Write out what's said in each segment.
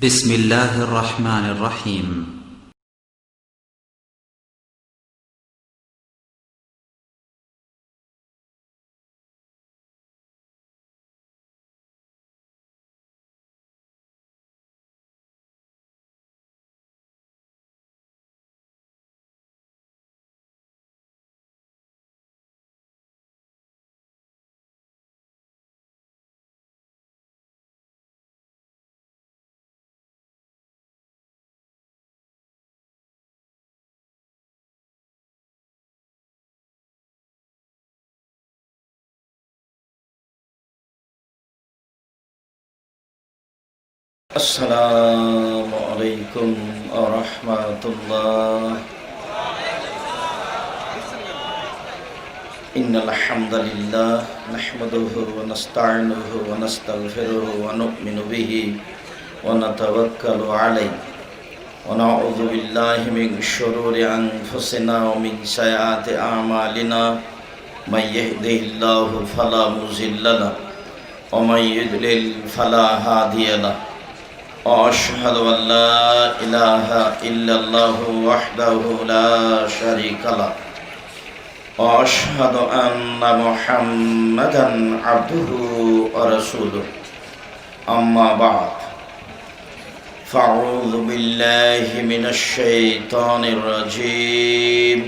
بسم الله الرحمن الرحيم السلام عليكم ورحمة الله. إن الحمد لله نحمده ونستعينه ونستغفره ونؤمن به ونتوكل عليه ونعوذ بالله من شرور أنفسنا ومن سيئات أعمالنا. من يهده الله فلا مضل له ومن يضلل فلا هادي له. وأشهد أن لا إله إلا الله وحده لا شريك له وأشهد أن محمدا عبده ورسوله. أما بعد فأعوذ بالله من الشيطان الرجيم.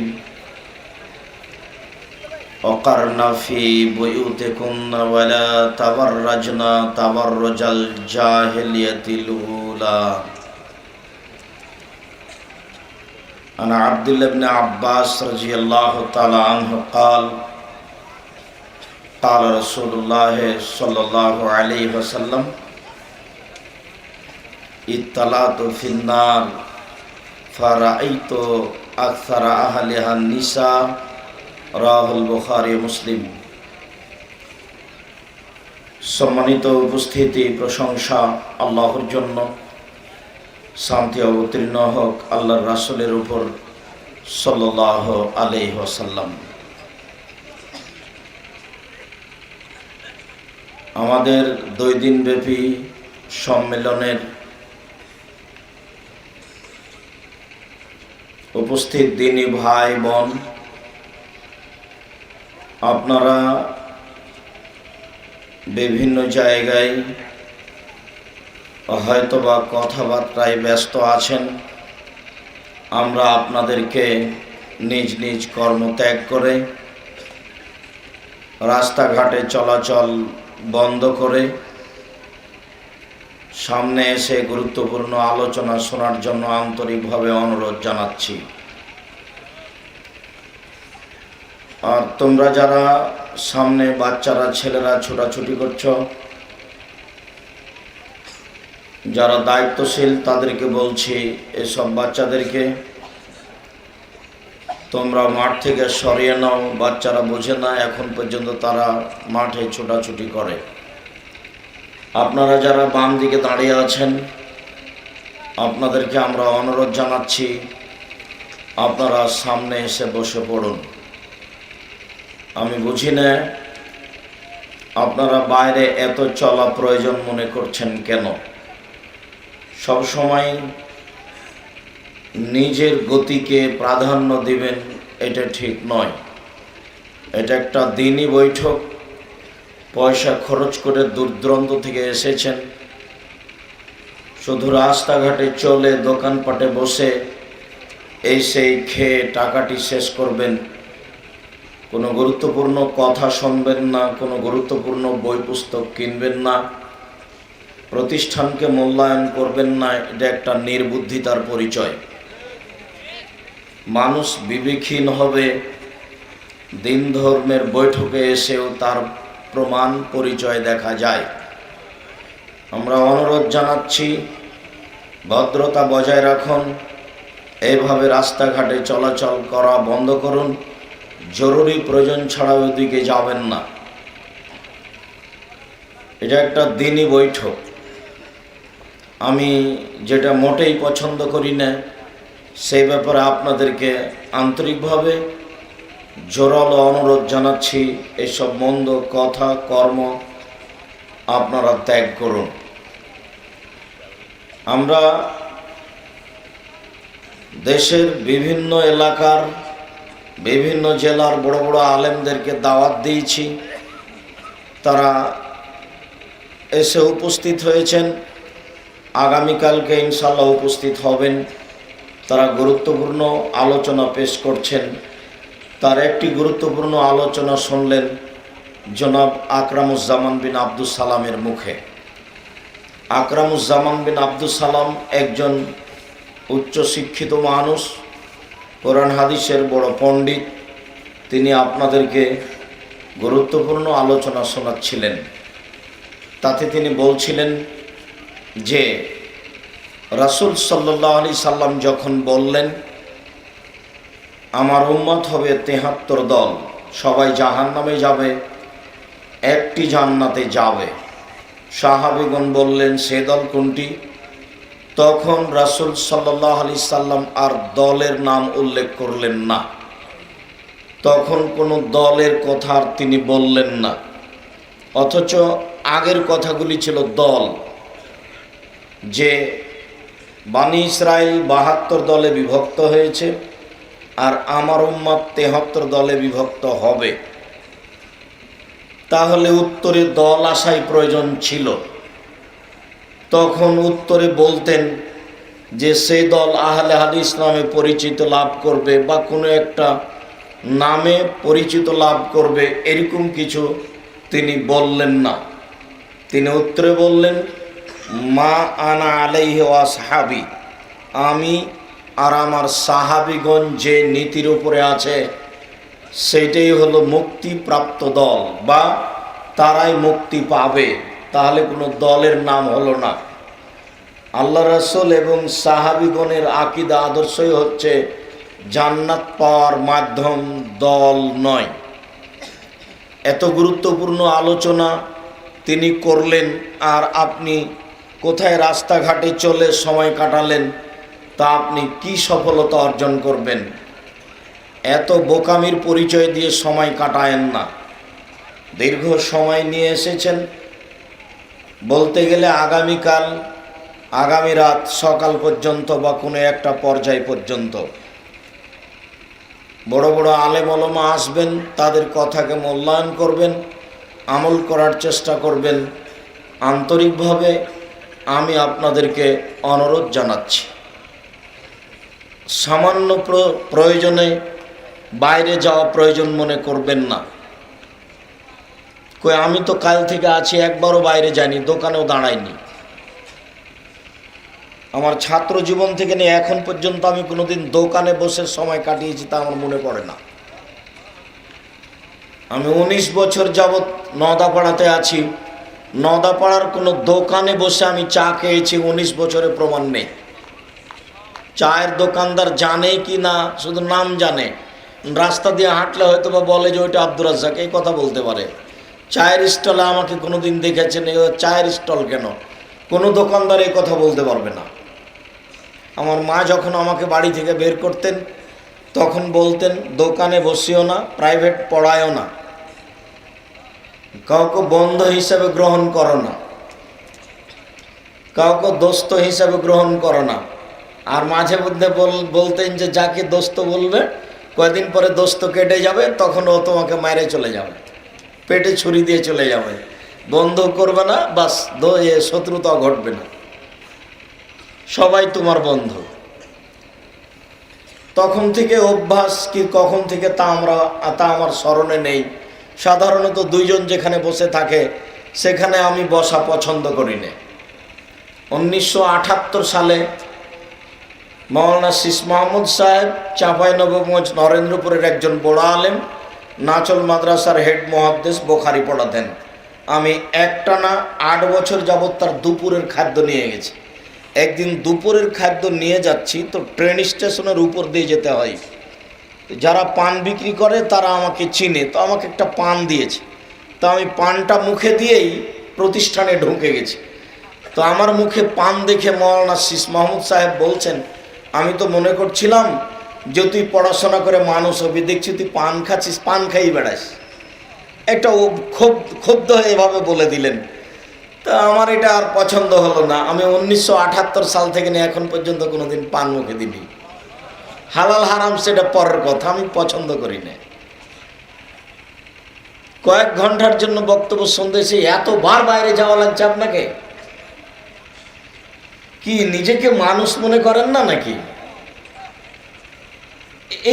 وقرن في بيوتكن ولا تبرجن تبرج الجاهلية الأولى. عن عبد الله بن عباس رضي الله تعالى عنه قال قال رسول الله صلى الله عليه وسلم اطلعت في النار فرأيت أكثر أهلها النساء. রাহুল বুখারী মুসলিম। সম্মানিত উপস্থিতি, প্রশংসা আল্লাহর জন্য, শান্তি অবতীর্ণ হোক আল্লাহর রাসূলের উপর সাল্লাল্লাহু আলাইহি ওয়াসাল্লাম। আমাদের 2 দিনব্যাপী সম্মেলনের উপস্থিত দিনী ভাই বোন, আপনারা বিভিন্ন জায়গায় হয়তোবা কথাবার্তায় ব্যস্ত আছেন। আমরা আপনাদেরকে নিজ নিজ কর্ম ত্যাগ করে, রাস্তাঘাটে চলাচল বন্ধ করে সামনে এসে গুরুত্বপূর্ণ আলোচনা শোনার জন্য আন্তরিকভাবে অনুরোধ জানাচ্ছি। আর তোমরা যারা সামনে বাচ্চারা, ছেলেরা ছোটাছুটি করছো, যারা দায়িত্বশীল তাদেরকে বলছি, এসব বাচ্চাদেরকে তোমরা মাঠ থেকে সরিয়ে নাও। বাচ্চারা বোঝে না, এখন পর্যন্ত তারা মাঠে ছোটাছুটি করে। আপনারা যারা বাম দিকে দাঁড়িয়ে আছেন, আপনাদেরকে আমরা অনুরোধ জানাচ্ছি, আপনারা সামনে এসে বসে পড়ুন। আমি বুঝি না আপনারা বাইরে এত চলা প্রয়োজন মনে করছেন কেন। সব সময় নিজের গতিকে প্রাধান্য দিবেন, এটা ঠিক নয়। এটা একটা দিনই বৈঠক। পয়সা খরচ করে দূর দূরান্ত থেকে এসেছেন, শুধু রাস্তাঘাটে চলে দোকানপাটে বসে এই সেই খেয়ে টাকাটি শেষ করবেন, কোনো গুরুত্বপূর্ণ কথা শুনবেন না, কোনো গুরুত্বপূর্ণ বই পুস্তক কিনবেন না, প্রতিষ্ঠানকে মূল্যায়ন করবেন না। এটা একটা নির্বুদ্ধিতার পরিচয়। মানুষ বিবেকহীন হবে দিন ধর্মের বৈঠকে এসেও তার প্রমাণ পরিচয় দেখা যায়। আমরা অনুরোধ জানাচ্ছি, ভদ্রতা বজায় রাখুন। এইভাবে রাস্তাঘাটে চলাচল করা বন্ধ করুন। জরুরি প্রয়োজন ছাড়া ওদিকে যাবেন না। এটা একটা দিনই বৈঠক। আমি যেটা মোটেই পছন্দ করি না, সেই ব্যাপারে আপনাদেরকে আন্তরিকভাবে জোরালো অনুরোধ জানাচ্ছি, এসব মন্দ কথা কর্ম আপনারা ত্যাগ করুন। আমরা দেশের বিভিন্ন এলাকার বিভিন্ন জেলার বড় বড় আলেমদেরকে দাওয়াত দিয়েছি, তারা এসে উপস্থিত হয়েছেন। আগামীকালকে ইনশাআল্লাহ উপস্থিত হবেন। তারা গুরুত্বপূর্ণ আলোচনা পেশ করছেন। তার একটি গুরুত্বপূর্ণ আলোচনা শুনলেন জনাব আকরামুজ্জামান বিন আব্দুস সালামের মুখে। আকরামুজ্জামান বিন আব্দুস সালাম একজন উচ্চশিক্ষিত মানুষ, কোরআন হাদিসের বড় পণ্ডিত। তিনি আপনাদেরকে গুরুত্বপূর্ণ আলোচনা শোনাচ্ছিলেন। তাতে তিনি বলছিলেন যে রাসূল সাল্লাল্লাহু আলাইহি সাল্লাম যখন বললেন আমার উম্মত হবে ৭৩ দল, সবাই জাহান্নামে যাবে, একটি জান্নাতে যাবে। সাহাবীগণ বললেন সে দল কোনটি? তখন রাসূল সাল্লাল্লাহু আলাইহি সাল্লাম আর দলের নাম উল্লেখ করলেন না। তখন কোনো দলের কথা আর তিনি বললেন না, অথচ আগের কথাগুলি ছিল দল, যে বানি ইসরাইল ৭২ দলে বিভক্ত হয়েছে আর আমার উম্মত ৭৩ দলে বিভক্ত হবে। তাহলে উত্তরে দল আসাই প্রয়োজন ছিল। তখন উত্তরে বলতেন যে সেই দল আহলে হাদিস নামে পরিচিত লাভ করবে বা কোনো একটা নামে পরিচিত লাভ করবে, এরকম কিছু তিনি বললেন না। তিনি উত্তরে বললেন মা আনা আলাইহি ওয়া সাহাবি, আমি আর আমার সাহাবিগণ যে নীতির উপরে আছে সেইটাই হলো মুক্তিপ্রাপ্ত দল, বা তারাই মুক্তি পাবে। তাহলে কোনো দলের নাম হলো না। আল্লাহ রাসূল এবং সাহাবিগণের আকীদা আদর্শই হচ্ছে জান্নাত পাওয়ার মাধ্যম, দল নয়। এত গুরুত্বপূর্ণ আলোচনা তিনি করলেন, আর আপনি কোথায় রাস্তাঘাটে চলে সময় কাটালেন, তা আপনি কি সফলতা অর্জন করবেন? এত বোকামির পরিচয় দিয়ে সময় কাটায়েন না। দীর্ঘ সময় নিয়ে এসেছেন, বলতে গেলে আগামীকাল, আগামী রাত সকাল পর্যন্ত বা কোনো একটা পর্যায় পর্যন্ত বড় বড় আলেম ওলামা আসবেন, তাদের কথাকে মূল্যায়ন করবেন, আমল করার চেষ্টা করবেন। আন্তরিকভাবে আমি আপনাদেরকে অনুরোধ জানাচ্ছি, সামান্য প্রয়োজনে বাইরে যাওয়া প্রয়োজন মনে করবেন না। কই আমি তো কাল থেকে আছি, একবারও বাইরে যাইনি, দোকানেও দাঁড়াইনি। আমার ছাত্র জীবন থেকে নিয়ে এখন পর্যন্ত আমি কোনোদিন দোকানে বসে সময় কাটিয়েছি তা আমার মনে পড়ে না। আমি ১৯ বছর যাবৎ নওদাপাড়াতে আছি, নওদাপাড়ার কোনো দোকানে বসে আমি চা খেয়েছি ১৯ বছরের প্রমাণ নেই। চায়ের দোকানদার জানে কি না শুধু নাম জানে, রাস্তা দিয়ে হাঁটলে হয়তো বা বলে যে ওইটা আব্দুর রাজ্জাক, এই কথা বলতে পারে। চায়ের স্টলে আমাকে কোনোদিন দেখেছেন চায়ের স্টল কেন? কোনো দোকানদার এই কথা বলতে পারবে না। আমার মা যখন আমাকে বাড়ি থেকে বের করতেন তখন বলতেন দোকানে বসিও না, প্রাইভেট পড়ায়ও না, কাউকে বন্ধু হিসাবে গ্রহণ করো না, কাউকে দোস্ত হিসাবে গ্রহণ করো না। আর মাঝে মধ্যে বলতেন যে যাকে দোস্ত বলবে কয়েকদিন পরে দোস্ত কেটে যাবে, তখন ও তোমাকে মারে চলে যাবে, পেটে ছুরি দিয়ে চলে যাবে, বন্ধু করবে না, বাস শত্রুতা ঘটবে না, সবাই তোমার বন্ধু। তখন থেকে অভ্যাস কি কখন থেকে তা আমার স্মরণে নেই। সাধারণত দুইজন যেখানে বসে থাকে সেখানে আমি বসা পছন্দ করি না। 1978 সালে মাওলানা শীষ মাহমুদ সাহেব চাঁপাইনবাবগঞ্জ নরেন্দ্রপুরের একজন বড় আলেম, নাচল মাদ্রাসার হেড মুহাদ্দিস, বোখারি পড়াতেন। আমি একটানা 8 বছর যাবৎ তার দুপুরের খাদ্য নিয়ে গেছি। একদিন দুপুরের খাদ্য নিয়ে যাচ্ছি তো ট্রেন স্টেশনের উপর দিয়ে যেতে হয়, যারা পান বিক্রি করে তারা আমাকে চিনে, তো আমাকে একটা পান দিয়েছে। তো আমি পানটা মুখে দিয়েই প্রতিষ্ঠানে ঢুকে গেছি। তো আমার মুখে পান দেখে মাওলানা শীষ মাহমুদ সাহেব বলছেন, আমি তো মনে করছিলাম যে তুই পড়াশোনা করে মানুষ হবি, দেখছি তুই পান খাচ্ছিস, পান খাই বেড়াস। একটা ক্ষুব্ধ হয়ে এভাবে বলে দিলেন। তো আমার এটা আর পছন্দ হলো না। আমি 1978 সাল থেকে নিয়ে এখন পর্যন্ত কোনোদিন পান মুখে দিনি। হালাল হারাম সেটা পরের কথা, আমি পছন্দ করি না। কয়েক ঘন্টার জন্য বক্তব্য শুনতে এসে এতবার বাইরে যাওয়া লাগছে আপনাকে? কি নিজেকে মানুষ মনে করেন না নাকি?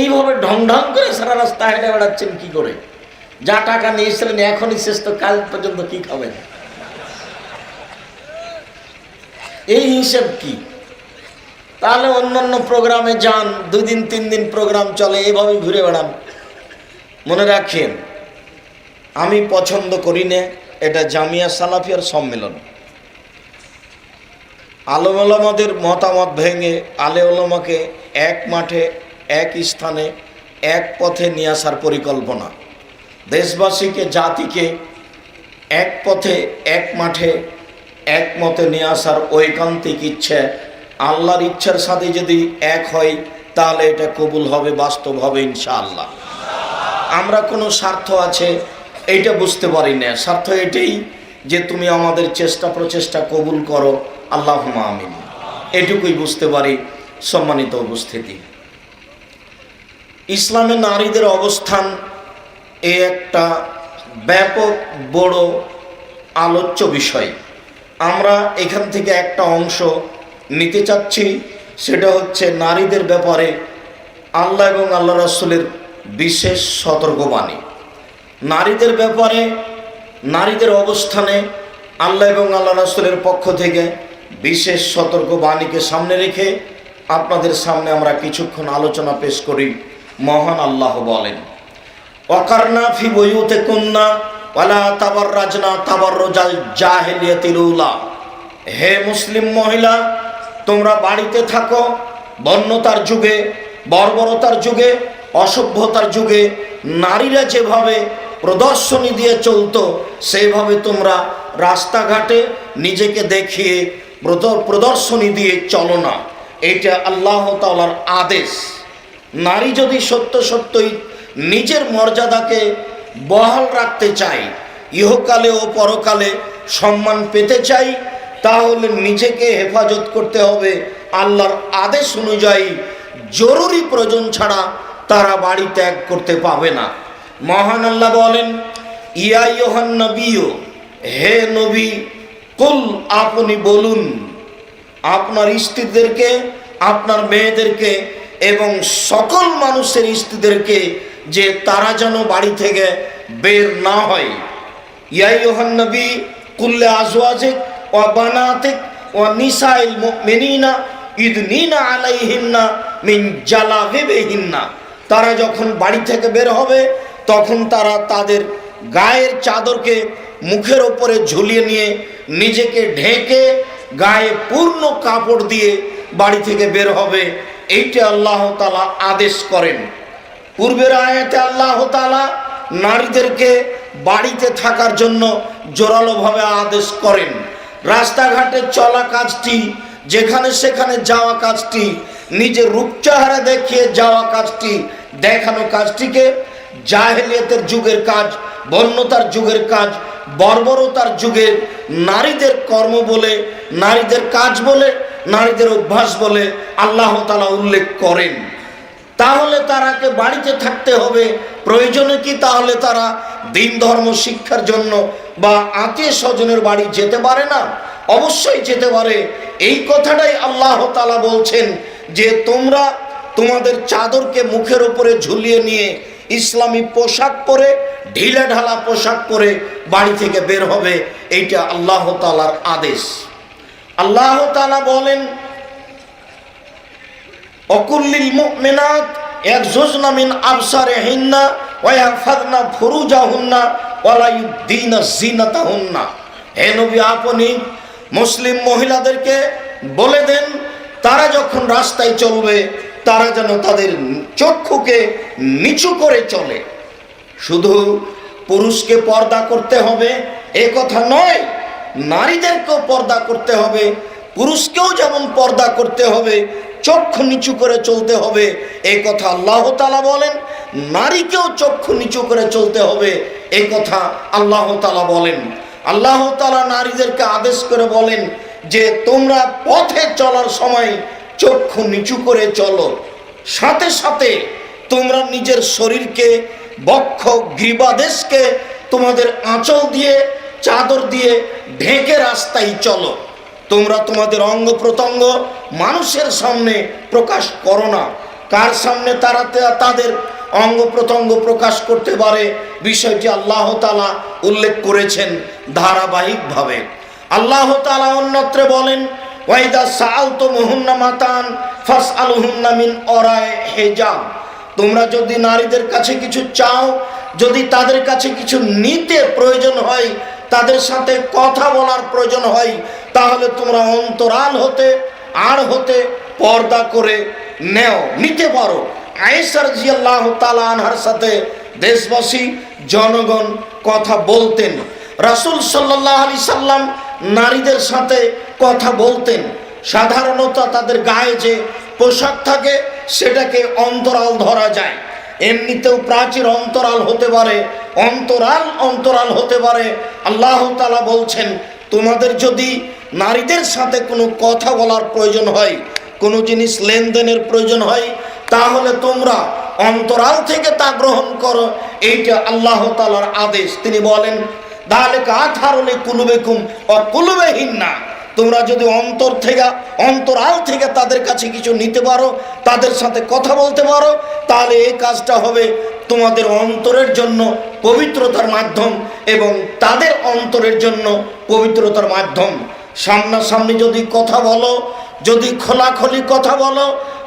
এইভাবে ঢং ঢং করে সারা রাস্তা হেঁটে বেড়াচ্ছেন কি করে? যা টাকা নিয়েছিলেন এখনই শেষ, তো কাল পর্যন্ত কি খাবেন? এই হিসেব কি? তাহলে অন্যান্য প্রোগ্রামে যান, 2 দিন 3 দিন প্রোগ্রাম চলে, এইভাবে ঘুরে বেড়ান। মনে রাখেন, আমি পছন্দ করি না এটা জামিয়া সালাফিয়ার সম্মেলন। আলেম ওলামাদের মতামত ভেঙে আলেম ওলামাকে এক মাঠে, এক স্থানে, এক পথে নিয়ে আসার পরিকল্পনা, দেশবাসীকে, জাতিকে এক পথে, এক মাঠে, এক মতে নিয়ে আসার ঐকান্তিক ইচ্ছে, আল্লাহর ইচ্ছার সাথে যদি এক হয় তাহলে এটা কবুল হবে, বাস্তব হবে ইনশাআল্লাহ। আমরা কোনো স্বার্থ আছে এইটা বুঝতে পারি না। স্বার্থ এটাই যে তুমি আমাদের চেষ্টা প্রচেষ্টা কবুল করো, আল্লাহুম্মা আমিন, এটুকুই বুঝতে পারি। সম্মানিত উপস্থিতি, ইসলামে নারীদের অবস্থান এ একটা ব্যাপক বড় আলোচ্য বিষয়। আমরা এখান থেকে একটা অংশ নিতে চাচ্ছি, সেটা হচ্ছে নারীদের ব্যাপারে আল্লাহ এবং আল্লাহ রাসূলের বিশেষ সতর্কবাণী। নারীদের ব্যাপারে, নারীদের অবস্থানে আল্লাহ এবং আল্লাহ রাসূলের পক্ষ থেকে বিশেষ সতর্কবাণীকে সামনে রেখে আপনাদের সামনে আমরা কিছুক্ষণ আলোচনা পেশ করি। মহান আল্লাহ বলেন, ওয়াকারনা ফি বুয়ুতিকুন্না ওয়ালা তাবাররাজনা তাবাররুজাল জাহিলিয়াতিল উলা। হে মুসলিম মহিলা, তোমরা বাড়িতে থাকো। বন্যতার যুগে, বর্বরতার যুগে, অসভ্যতার যুগে নারীরা যেভাবে প্রদর্শনী দিয়ে চলতো, সেইভাবে তোমরা রাস্তাঘাটে নিজেকে দেখিয়ে প্রদর্শনী দিয়ে চলো না। এটা আল্লাহ তাআলার আদেশ। নারী যদি সত্য সত্যই নিজের মর্যাদাকে বহাল রাখতে চায়, ইহকালে ও পরকালে সম্মান পেতে চাই, তাহলে নিজেকে হেফাজত করতে হবে আল্লাহর আদেশ অনুযায়ী। জরুরি প্রয়োজন ছাড়া তারা বাড়ি ত্যাগ করতে পাবে না। মহান আল্লাহ বলেন, ইয়া আইয়ুহান নবিয়্যু, হে নবী, কুল, আপনি বলুন আপনার স্ত্রীদেরকে, আপনার মেয়েদেরকে এবং সকল মানুষের স্ত্রীদেরকে যে তারা যেন বাড়ি থেকে বের না হয়। ইয়া আইয়ুহান নবী কুল্লি আজওয়াজিক ওয়া বানাতিক ওয়া নিসাইল মুমিনিনা ইদনিনা আলাইহিন্না মিন জালাবিবিহিন্না। তারা যখন বাড়ি থেকে বের হবে তখন তারা তাদের গায়ের চাদরকে মুখের ওপরে ঝুলিয়ে নিয়ে নিজেকে ঢেকে গায়ে পূর্ণ কাপড় দিয়ে বাড়ি থেকে বের হবে। এইটা আল্লাহ তাআলা আদেশ করেন। পূর্বের আয়াতে আল্লাহ তাআলা নারীদেরকে বাড়িতে থাকার জন্য জোরালোভাবে আদেশ করেন। রাস্তাঘাটে চলা কাজটি, যেখানে সেখানে যাওয়া কাজটি, নিজের রূপচেহারা দেখিয়ে যাওয়া কাজটি, দেখানো কাজটিকে জাহেলিয়াতের যুগের কাজ, বন্যতার যুগের কাজ, বর্বরতার যুগের নারীদের কর্ম বলে, নারীদের কাজ বলে, নারীদের অভ্যাস বলে আল্লাহ তাআলা উল্লেখ করেন। তাহলে তারাকে বাড়িতে থাকতে হবে। প্রয়োজনে কি তাহলে তারা দিন ধর্ম শিক্ষার জন্য বা আত্মীয় স্বজনের বাড়ি যেতে পারে না? অবশ্যই যেতে পারে। এই কথাটাই আল্লাহ তাআলা বলছেন যে তোমরা তোমাদের চাদরকে মুখের উপরে ঝুলিয়ে নিয়ে ইসলামী পোশাক পরে, ঢিলা ঢালা পোশাক পরে বাড়ি থেকে বের হবে। এইটা আল্লাহ তাআলার আদেশ। আল্লাহ তাআলা বলেন, অকুল্লিল মুমিনাত ইয়াগযুজনা মিন আবসারিহিন্না ওয়া ইয়াহফাযনা ফুরুজাহুন্না ওয়া লা ইউবদিনা যিনাতাহুন্না। হে নবী, আপনি মুসলিম মহিলাদেরকে বলে দেন, তারা যখন রাস্তায় চলবে তারা যেন তাদের চক্ষুকে নিচু করে চলে। শুধু পুরুষকে পর্দা করতে হবে এ কথা নয়, নারীদেরকেও পর্দা করতে হবে। পুরুষকেও যেমন পর্দা করতে হবে, চক্ষু নিচু করে চলতে হবে, এই কথা আল্লাহ তাআলা বলেন। নারীকেও চক্ষু নিচু করে চলতে হবে, এই কথা আল্লাহ তাআলা বলেন। আল্লাহ তাআলা নারীদেরকে আদেশ করে বলেন যে তোমরা পথে চলার সময় চক্ষু নিচু করে চলো, সাথে সাথে তোমরা নিজের শরীরকে, বক্ষ, গ্রীবাদেশকে তোমাদের আঁচল দিয়ে, চাদর দিয়ে ঢেকে রাস্তায় চলো। তোমরা তোমাদের অঙ্গ প্রত্যঙ্গ মানুষের সামনে প্রকাশ করো না। কার সামনে তারা তাদের অঙ্গ প্রত্যঙ্গ প্রকাশ করতে পারে, বিষয়টি আল্লাহ তাআলা উল্লেখ করেছেন ধারাবাহিকভাবে। আল্লাহ তাআলা অন্যত্রে বলেন, ওয়াইদা সাআলতুমুহুন্না মাতান ফাসআলুহুন্না মিন ওরাই হিজাব। তোমরা যদি নারীদের কাছে কিছু চাও, যদি তাদের কাছে কিছু নিতে প্রয়োজন হয়, তাদের সাথে কথা বলার প্রয়োজন হয়, তাহলে তোমরা অন্তরাল হতে আর হতে পর্দা করে নিতে পারো। আয়েশা রাদিয়াল্লাহু তাআলা আনহার সাথে দেশবাসী জনগণ কথা বলতেন। রাসূল সাল্লাল্লাহু আলাইহি সাল্লাম নারীদের সাথে কথা বলতেন। সাধারণত তাদের গায়ে যে পোশাক থাকে সেটাকে অন্তরাল ধরা যায়। এমনিতেও প্রাচীর অন্তরাল হতে পারে, অন্তরাল হতে পারে। আল্লাহ তাআলা বলছেন, তোমাদের যদি নারীদের সাথে কোনো কথা বলার প্রয়োজন হয়, কোনো জিনিস লেনদেনের প্রয়োজন হয়, তাহলে তোমরা অন্তরাল থেকে তা গ্রহণ করো। এইটা আল্লাহ তাআলার আদেশ। তিনি বলেন, যালিকা আতহারু লিকুলুবিকুম ওয়া কুলুবিহিন্না। তোমরা যদি অন্তরাল থেকে তাদের কাছে কিছু নিতে পারো, তাদের সাথে কথা বলতে পারো, তাহলে এই কাজটা হবে তোমাদের অন্তরের জন্য পবিত্রতার মাধ্যম এবং তাদের অন্তরের জন্য পবিত্রতার মাধ্যম। সামনাসামনি যদি কথা বলো, যদি খোলাখুলি কথা বলো,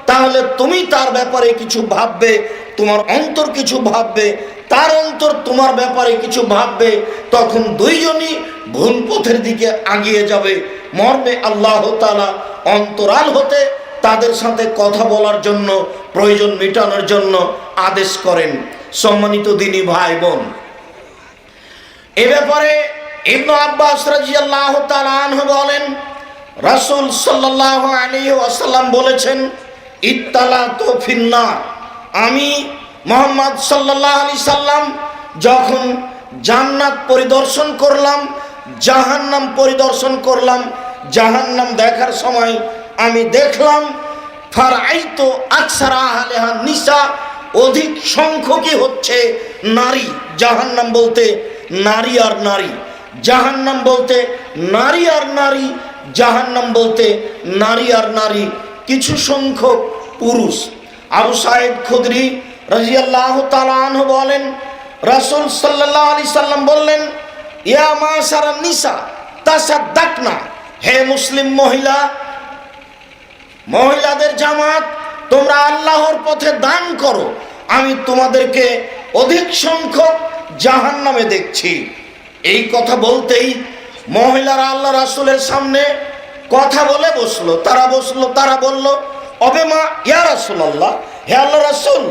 তাহলে তুমি তার ব্যাপারে কিছু ভাববে, তোমার অন্তর কিছু ভাববে, তার অন্তর তোমার ব্যাপারে কিছু ভাববে। তখন দুইজনই ভুল পথের দিকে এগিয়ে যাবে। মর্মে আল্লাহ তাআলা অন্তরাল হতে তাদের সাথে কথা বলার জন্য, প্রয়োজন মেটানোর জন্য আদেশ করেন। সম্মানিত দিনী ভাই বোন, এ ব্যাপারে ইবনে আব্বাস রাদিয়াল্লাহু তাআলা আনহু বলেন, রাসূল সাল্লাল্লাহু আলাইহি ওয়াসাল্লাম বলেছেন, ইত্তালাতু ফিন্নার। আমি মুহাম্মদ সাল্লাল্লাহু আলাইহি সাল্লাম যখন জান্নাত পরিদর্শন করলাম, জাহান্নাম পরিদর্শন করলাম, জাহান্নাম দেখার সময় আমি দেখলাম ফারাইতু আকসারা আহলিহা নিসা, অধিক সংখ্যকই হচ্ছে নারী। জাহান্নাম বলতে নারী আর নারী, জাহান্নাম বলতে নারী আর নারী, জাহান্নাম বলতে নারী আর নারী, কিছু সংখ্যক পুরুষ। আবু সাঈদ খুদরি রাদিয়াল্লাহু তাআলা আনহু বলেন, রাসূল সাল্লাল্লাহু আলাইহি সাল্লাম বললেন, ইয়া মাশারান নিসা তাসাদ্দাকনা। হে মুসলিম মহিলাদের জামাত, তোমরা আল্লাহর পথে দান করো। আমি তোমাদেরকে অধিক সংখ্যক জাহান্নামে দেখছি। এই কথা বলতেই মহিলারা আল্লাহ রাসূলের সামনে কথা বলে বসলো। তারা বলল, অবেমা ইয়া রাসূলুল্লাহ, হে আল্লাহ রাসূল,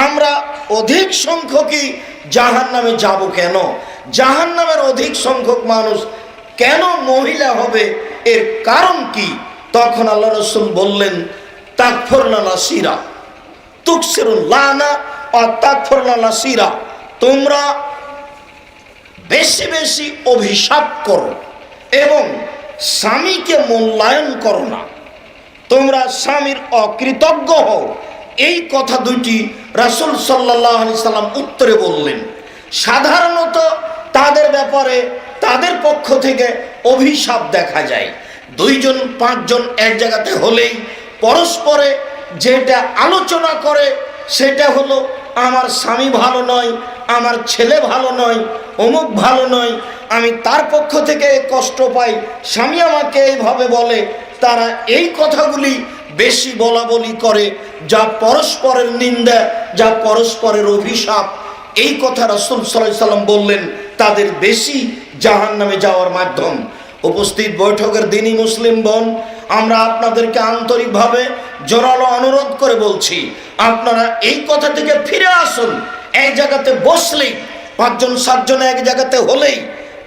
আমরা অধিক সংখ্যকই জাহান্নামে যাব কেন? জাহান্নামের অধিক সংখ্যক মানুষ কেন মহিলা হবে, এর কারণ কি? তখন আল্লাহ রাসূল বললেন, তাকফুরনা লাসিরা তুকসিরুল লানা ওয়া তাকফুরনা লাসিরা। তোমরা বেশি বেশি অভিশাপ করো এবং স্বামীকে মূল্যায়ন করো না, তোমরা স্বামীর অকৃতজ্ঞ হও। এই কথা দুইটি রাসূল সাল্লাল্লাহু আলাইহি সাল্লাম উত্তরে বললেন। সাধারণত তাদের ব্যাপারে তাদের পক্ষ থেকে অভিশাপ দেখা যায়। 2 জন 5 জন এক জায়গাতে হলেই পরস্পরে যেটা আলোচনা করে সেটা হলো, আমার স্বামী ভালো নয়, আমার ছেলে ভালো নয়, অমুক ভালো নয়, আমি তার পক্ষ থেকে কষ্ট পাই, স্বামী আমাকে এইভাবে বলে। তারা এই কথাগুলি বেশি বলা বলি করে, যা পরস্পরের নিন্দা, যা পরস্পরের অভিশাপ। এই কথা রাসূল সাল্লাল্লাহু আলাইহি সাল্লাম বললেন তাদের বেশি জাহান্নামে যাওয়ার মাধ্যম। উপস্থিত বৈঠকের দিনী মুসলিম বোন, আমরা আপনাদেরকে আন্তরিকভাবে জোরালো অনুরোধ করে বলছি, আপনারা এই কথা থেকে ফিরে আসুন। এক জায়গাতে বসলেই 5 জন 7 জন এক জায়গাতে হলেই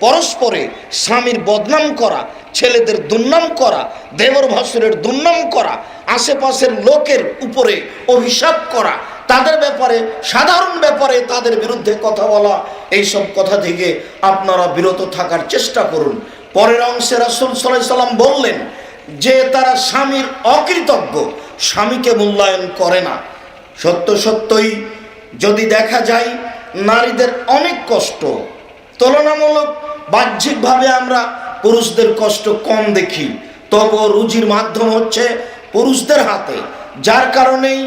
পরস্পরে স্বামীর বদনাম করা, ছেলেদের দুর্নাম করা, দেবর ভাসুরের দুর্নাম করা, আশেপাশের লোকের উপরে অভিশাপ করা, তাদের ব্যাপারে, সাধারণ ব্যাপারে তাদের বিরুদ্ধে কথা বলা, এইসব কথা থেকে আপনারা বিরত থাকার চেষ্টা করুন। পরের অংশে রাসূল সাল্লাল্লাহু আলাইহি সাল্লাম বললেন যে তারা স্বামীর অকৃতজ্ঞ, স্বামীকে মূল্যায়ন করে না। সত্য সত্যই যদি দেখা যায় নারীদের অনেক কষ্ট, তুলনামূলক বাহ্যিকভাবে আমরা পুরুষদের কষ্ট কম দেখি, তবুও রুজির মাধ্যম হচ্ছে পুরুষদের হাতে, যার কারণেই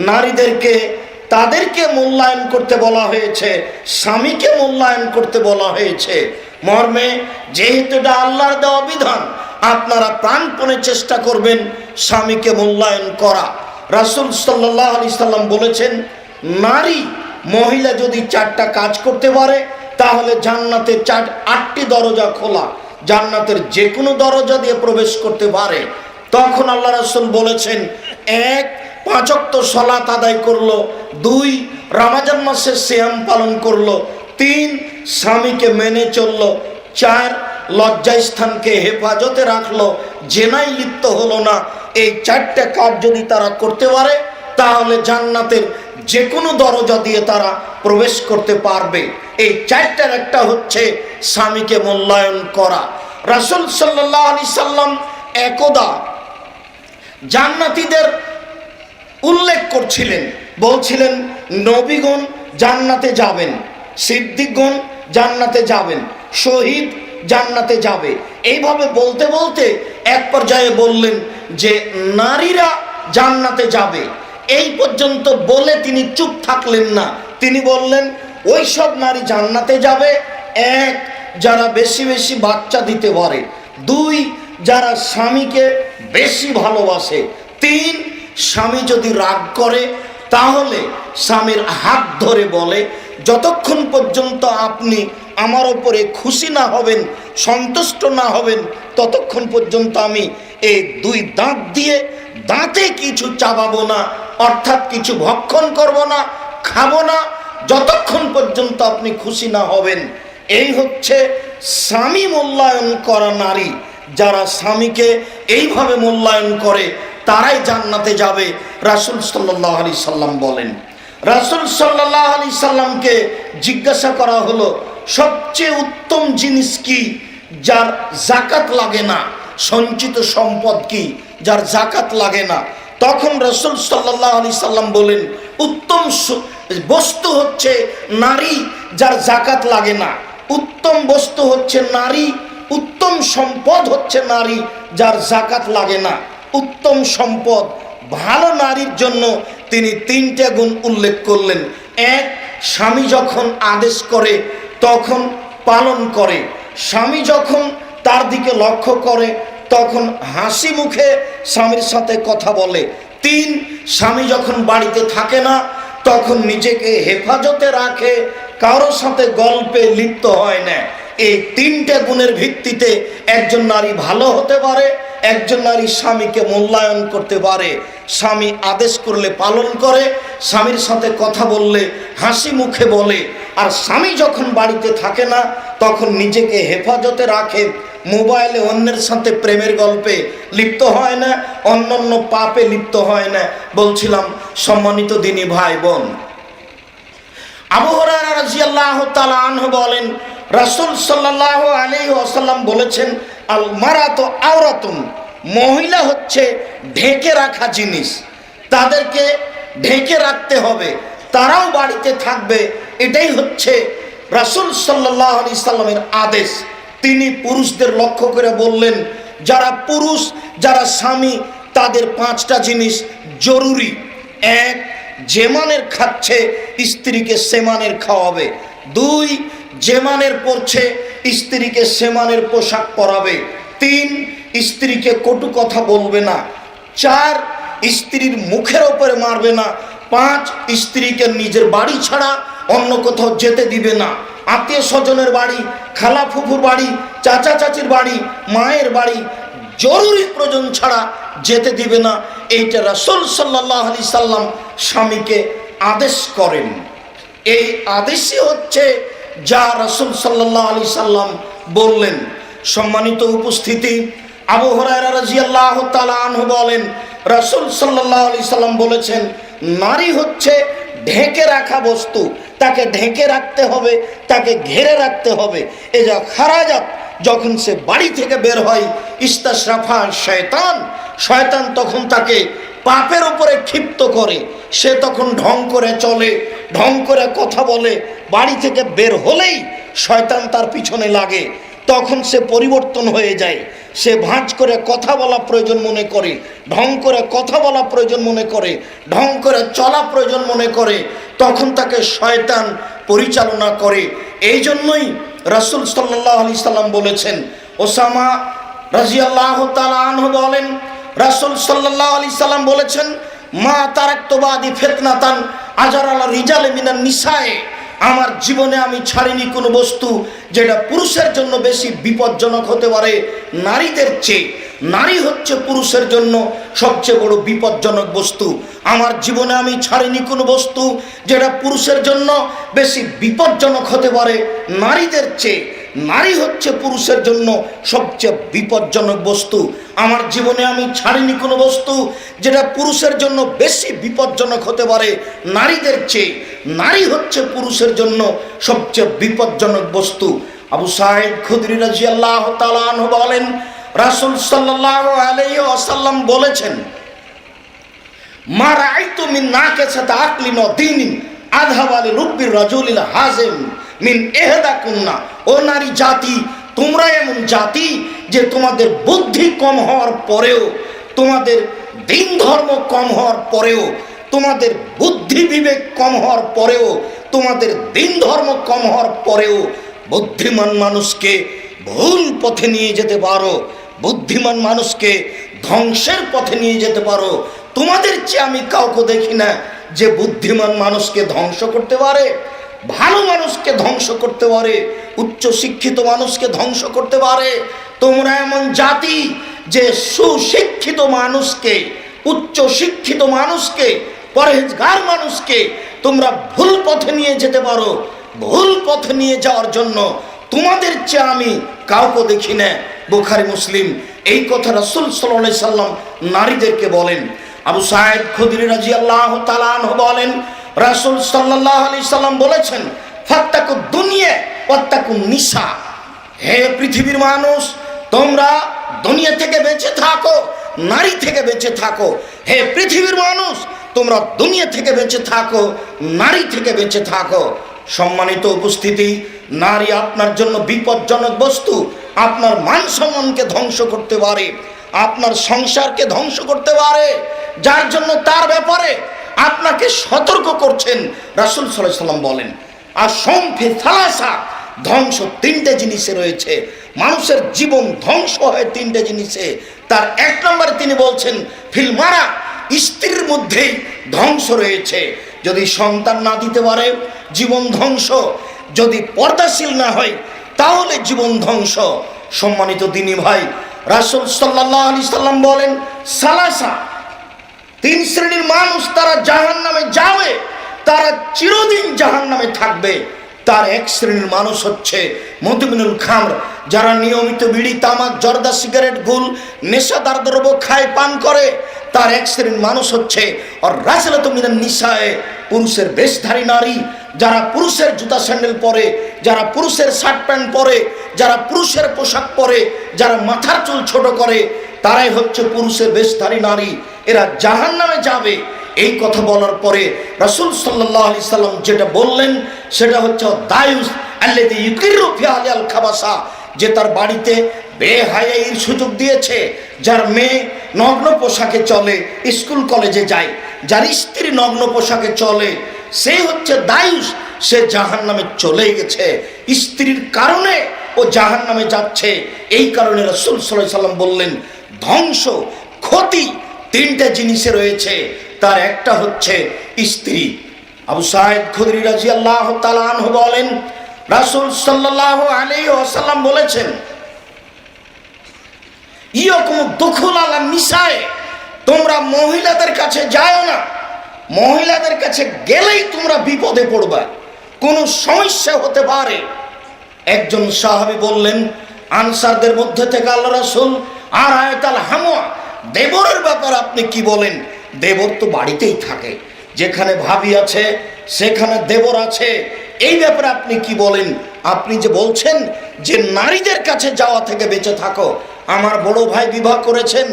নারীদেরকে তাদেরকে মূল্যায়ন করতে বলা হয়েছে, স্বামীকে মূল্যায়ন করতে বলা হয়েছে। মর্মে যেহেতু এটা আল্লাহর দেওয়া বিধান, আপনারা প্রাণপণে চেষ্টা করবেন স্বামীকে মূল্যায়ন করা। রাসূল সাল্লাল্লাহু আলাইহি সাল্লাম বলেছেন, নারী মহিলা যদি 4টা কাজ করতে পারে তাহলে জান্নাতে 8টি দরজা খোলা, জান্নাতের যে কোনো দরজা দিয়ে প্রবেশ করতে পারে। তখন আল্লাহ রাসূল বলেছেন, 1 5 ওয়াক্ত সালাত আদায় করলো, 2 রমজান মাসে সিয়াম পালন করলো, 3 স্বামীকে মেনে চললো, 4 লজ্জাস্থানকে হেফাজতে রাখলো, জেনায় লিপ্ত হলো না। এই 4টা কাজ যদি তারা করতে পারে তাহলে জান্নাতের যে কোনো দরজা দিয়ে তারা প্রবেশ করতে পারবে। এই 4টার একটা হচ্ছে স্বামীকে মূল্যায়ন করা। রাসূল সাল্লাল্লাহু আলাইহি সাল্লাম একদা জান্নাতীদের উল্লেখ করছিলেন, বলছিলেন নবীগণ জান্নাতে যাবেন, সিদ্দিকগণ জান্নাতে যাবেন, শহীদ জান্নাতে যাবে। এইভাবে বলতে বলতে এক পর্যায়ে বললেন যে নারীরা জান্নাতে যাবে। এই পর্যন্ত বলে তিনি চুপ থাকলেন না, তিনি বললেন ওই সব নারী জান্নাতে যাবে, 1 যারা বেশি বেশি বাচ্চা দিতে পারে, 2 যারা স্বামীকে বেশি ভালোবাসে, 3 স্বামী যদি রাগ করে তাহলে স্বামীর হাত ধরে বলে, যতক্ষণ পর্যন্ত আপনি আমার ওপরে খুশি না হবেন, সন্তুষ্ট না হবেন, ততক্ষণ পর্যন্ত আমি এই 2 দাঁত দিয়ে দাঁতে কিছু চাবাবো না, অর্থাৎ কিছু ভক্ষণ করব না, খাবো না, যতক্ষণ পর্যন্ত আপনি খুশি না হবেন। এই হচ্ছে স্বামী মূল্যায়ন করা নারী। যারা স্বামীকে এইভাবে মূল্যায়ন করে তারাই জান্নাতে যাবে, রাসূল সাল্লাল্লাহু আলাইহি সাল্লাম বলেন। রাসূল সাল্লাল্লাহু আলাইহি সাল্লামকে জিজ্ঞাসা করা হলো, সবচেয়ে উত্তম জিনিস কি যার যাকাত লাগে না? সঞ্চিত সম্পদ কি যার যাকাত লাগে না? তখন রাসূল সাল্লাল্লাহু আলাইহি সাল্লাম বলেন, উত্তম বস্তু হচ্ছে নারী যার যাকাত লাগে না, উত্তম বস্তু হচ্ছে নারী, উত্তম সম্পদ হচ্ছে নারী যার যাকাত লাগে না। উত্তম সম্পদ ভালো নারীর জন্য তিনি 3টে গুণ উল্লেখ করলেন। 1, স্বামী যখন আদেশ করে তখন পালন করে, স্বামী যখন তার দিকে লক্ষ্য করে তখন হাসি মুখে স্বামীর সাথে কথা বলে। 3, স্বামী যখন বাড়িতে থাকে না তখন নিজেকে হেফাজতে রাখে, কারোর সাথে গল্পে লিপ্ত হয় না। এই 3টে গুণের ভিত্তিতে একজন নারী ভালো হতে পারে, একজন নারী স্বামীকে মূল্যায়ন করতে পারে। স্বামী আদেশ করলে পালন করে, স্বামীর সাথে কথা বললে হাসি মুখে বলে, আর স্বামী যখন বাড়িতে থাকে না তখন নিজেকে হেফাজতে রাখে, মোবাইলে অন্যের সাথে প্রেমের গল্পে লিপ্ত হয় না, অন্যান্য পাপে লিপ্ত হয় না। বলছিলাম সম্মানিত দিনী ভাই বোন, আবু হুরায়রা রাদিয়াল্লাহু তাআলা আনহু বলেন, রাসূল সাল্লাল্লাহু আলাইহি ওয়াসাল্লাম বলেছেন, আল মারাতু আওরাতুন, মহিলা হচ্ছে ঢেকে রাখা জিনিস, তাদেরকে ঢেকে রাখতে হবে, তারাও বাড়িতে থাকবে। এটাই হচ্ছে রাসূল সাল্লাল্লাহু আলাইহি সাল্লামের আদেশ। তিনি পুরুষদের লক্ষ্য করে বললেন, যারা পুরুষ, যারা স্বামী, তাদের 5টা জিনিস জরুরি। 1, যে মানের খাচ্ছে স্ত্রীকে সে মানের খাওয়াবে। 2, যে মানের পরছে স্ত্রীকে সে মানের পোশাক পরাবে। 3, স্ত্রীকে কটু কথা বলবে না। 4, স্ত্রীর মুখের ওপরে মারবে না। 5, স্ত্রীকে নিজের বাড়ি ছাড়া অন্য কোথাও যেতে দিবে না। আত্মীয় স্বজনের বাড়ি, খালা ফুফুর বাড়ি, চাচা চাচির বাড়ি, মায়ের বাড়ি জরুরি প্রয়োজন ছাড়া যেতে দিবে না। এইটা রাসূল সাল্লাল্লাহু আলাইহি সাল্লাম স্বামীকে আদেশ করেন। এই আদেশই হচ্ছে যা রাসূল সাল্লাল্লাহু আলাইহি সাল্লাম বললেন। সম্মানিত উপস্থিতি, আবু হুরায়রা রাদিয়াল্লাহু তাআলা আনহু বলেন, রাসূল সাল্লাল্লাহু আলাইহি সাল্লাম বলেছেন, নারী হচ্ছে ঢেকে রাখা বস্তু, তাকে ঢেকে রাখতে হবে, তাকে ঘেরে রাখতে হবে। এ যা খারাজাত, যখন সে বাড়ি থেকে বের হয়, ইস্তাশরাফা শয়তান, শয়তান তখন তাকে পাপের উপরে ক্ষিপ্ত করে। সে তখন ঢং করে চলে, ঢং করে কথা বলে। বাড়ি থেকে বের হলেই শয়তান তার পিছনে লাগে, তখন সে পরিবর্তন হয়ে যায়। সে ভাঁজ করে কথা বলা প্রয়োজন মনে করে, ঢং করে কথা বলা প্রয়োজন মনে করে, ঢং করে চলা প্রয়োজন মনে করে, তখন তাকে শয়তান পরিচালনা করে। এই জন্যই রাসূল সাল্লাল্লাহু আলাইহি সাল্লাম বলেছেন, ওসামা রাদিয়াল্লাহু তাআলা আনহু বলেন, রাসূল সাল্লাল্লাহু আলাইহি সাল্লাম বলেছেন, মা তারাকতু বাদি ফিতনাতান আজারাল রিজালে মিনান নিসায়ে, আমার জীবনে আমি ছাড়িনি কোনো বস্তু যেটা পুরুষের জন্য বেশি বিপজ্জনক হতে পারে নারীদের চেয়ে। নারী হচ্ছে পুরুষের জন্য সবচেয়ে বড় বিপজ্জনক বস্তু। আমার জীবনে আমি ছাড়িনি কোনো বস্তু যেটা পুরুষের জন্য বেশি বিপজ্জনক হতে পারে নারীদের চেয়ে। নারী হচ্ছে পুরুষের জন্য সবচেয়ে বিপজ্জনক বস্তু। আমার জীবনে আমি ছাড়িনি কোনো বস্তু যেটা পুরুষের জন্য বেশি বিপজ্জনক হতে পারে নারীদের চেয়ে। নারী হচ্ছে পুরুষের জন্য সবচেয়ে বিপজ্জনক বস্তু। আবু সাঈদ খুদরি রাদিয়াল্লাহু তাআলা আনহু বলেন, রাসূল সাল্লাল্লাহু আলাইহি ওয়াসাল্লাম বলেছেন, মা রাআইতু মিন নাকিসাতি আকলিন ওয়া দীনিন আযহাবা লিরুব্বির রাজুলিল হাজিম মিন ইহদাকুন্না। ও নারী জাতি, তোমরা এমন জাতি যে তোমাদের বুদ্ধি কম হওয়ার পরেও, তোমাদের দিন ধর্ম কম হওয়ার পরেও, তোমাদের বুদ্ধি বিবেক কম হওয়ার পরেও, তোমাদের দিন ধর্ম কম হওয়ার পরেও বুদ্ধিমান মানুষকে ভুল পথে নিয়ে যেতে পারো, বুদ্ধিমান মানুষকে ধ্বংসের পথে নিয়ে যেতে পারো। তোমাদের চেয়ে আমি কাউকে দেখি না যে বুদ্ধিমান মানুষকে ধ্বংস করতে পারে, ভালো মানুষকে ধ্বংস করতে পারে, উচ্চ শিক্ষিত মানুষকে ধ্বংস করতে পারে। তোমরা এমন জাতি যে সুশিক্ষিত মানুষকে, উচ্চ শিক্ষিত মানুষকে, পরহেজগার মানুষকে তোমরা ভুল পথে নিয়ে যেতে পারো। ভুল পথে নিয়ে যাওয়ার জন্য তোমাদের চেয়ে আমি কাউকে দেখি না। বুখারী মুসলিম। এই কথা রাসূল সাল্লাল্লাহু আলাইহি সাল্লাম নারীদেরকে বলেন। আবু সাঈদ খুদরি রাদিয়াল্লাহু তাআলা আনহু বলেন, রাসূল সাল্লাল্লাহু আলাইহি সাল্লাম বলেছেন, ফাত্তাকুদ দুনিয়া ওয়াত্তাকুন নিসা। হে পৃথিবীর মানুষ, তোমরা দুনিয়া থেকে বেঁচে থাকো, নারী থেকে বেঁচে থাকো। হে পৃথিবীর মানুষ, তোমরা দুনিয়া থেকে বেঁচে থাকো, নারী থেকে বেঁচে থাকো। সম্মানিত উপস্থিতি, নারী আপনার জন্য বিপজ্জনক বস্তু। আপনার মান সম্মানকে ধ্বংস করতে পারে, আপনার সংসারকে ধ্বংস করতে পারে, যার জন্য তার ব্যাপারে আপনাকে সতর্ক করছেন রাসূল সাল্লাল্লাহু আলাইহি সাল্লাম বলেন। আর সম্ফি থালাসা, ধ্বংস তিনটে জিনিসে রয়েছে। মানুষের জীবন ধ্বংস হয় তিনটে জিনিসে। তার এক নম্বরে তিনি বলছেন, ফিল মারা, স্ত্রীর মধ্যেই ধ্বংস রয়েছে। যদি সন্তান না দিতে পারে জীবন ধ্বংস, যদি পর্দাশীল না হয় তাহলে জীবন ধ্বংস। সম্মানিত দিনী ভাই, রাসূল সাল্লাল্লাহু আলাইহি সাল্লাম বলেন, সালাসা, তিন শ্রেণীর মানুষ তারা জাহান্নামে যাবে, তারা চিরদিন জাহান্নামে থাকবে। তার এক শ্রেণীর মানুষ হচ্ছে মুদমিনুল খামর, যারা নিয়মিত বিড়ি, তামাক, জর্দা, সিগারেট, গুল, নেশাদার দ্রব্য খায়, পান করে। তার এক শ্রেণীর মানুষ হচ্ছে আর রাজলাতু মিনান নিসায়ে, পুরুষের বেশধারী নারী, যারা পুরুষের জুতা স্যান্ডেল পরে, যারা পুরুষের শার্ট প্যান্ট পরে, যারা পুরুষের পোশাক পরে, যারা মাথার চুল ছোট করে, তারাই হচ্ছে পুরুষের বেশধারী নারী। এরা জাহান্নামে যাবে। এই কথা বলার পরে রাসূল সাল্লাল্লাহু আলাইহি সাল্লাম যেটা বললেন সেটা হচ্ছে দায়ুস আল্লাযী ইউকিরু ফি আলিয়াল খাবাসা, যে তার বাড়িতে বেহায়াইর সুযোগ দিয়েছে, যার মেয়ে নগ্ন পোশাকে চলে, স্কুল কলেজে যায়, যার স্ত্রী নগ্ন পোশাকে চলে, সে হচ্ছে দায়ুস। সে জাহান্নামে চলে গেছে, স্ত্রীর কারণে ও জাহান্নামে যাচ্ছে। এই কারণে রাসূল সাল্লাল্লাহু আলাইহি সাল্লাম বললেন, ধ্বংস, ক্ষতি তিনটা জিনিসে রয়েছে, তার একটা হচ্ছে স্ত্রী। আবু সাঈদ খুদরি রাদিয়াল্লাহু তাআলা আনহু বলেন, রাসূল সাল্লাল্লাহু আলাইহি ওয়াসাল্লাম বলেছেন, ইয়াকুম দুখুল আলা নিসায়ে, তোমরা মহিলাদের কাছে যাও না। মহিলাদের কাছে গেলেই তোমরা বিপদে পড়বে, কোনো সমস্যা হতে পারে। একজন সাহাবী বললেন, আনসারদের মধ্যে থেকে আল্লাহ রাসূল, আর আয়াতাল হামওয়া, দেবরের ব্যাপারে আপনি কি বলেন? দেবর তো বাড়িতেই থাকে, যেখানে ভাবি আছে সেখানে দেবর আছে, এই ব্যাপারে আপনি কি বলেন? আপনি যে বলছেন যে নারীদের কাছে যাওয়া থেকে বেঁচে থাকো, আমার বড় ভাই বিবাহ করেছেন,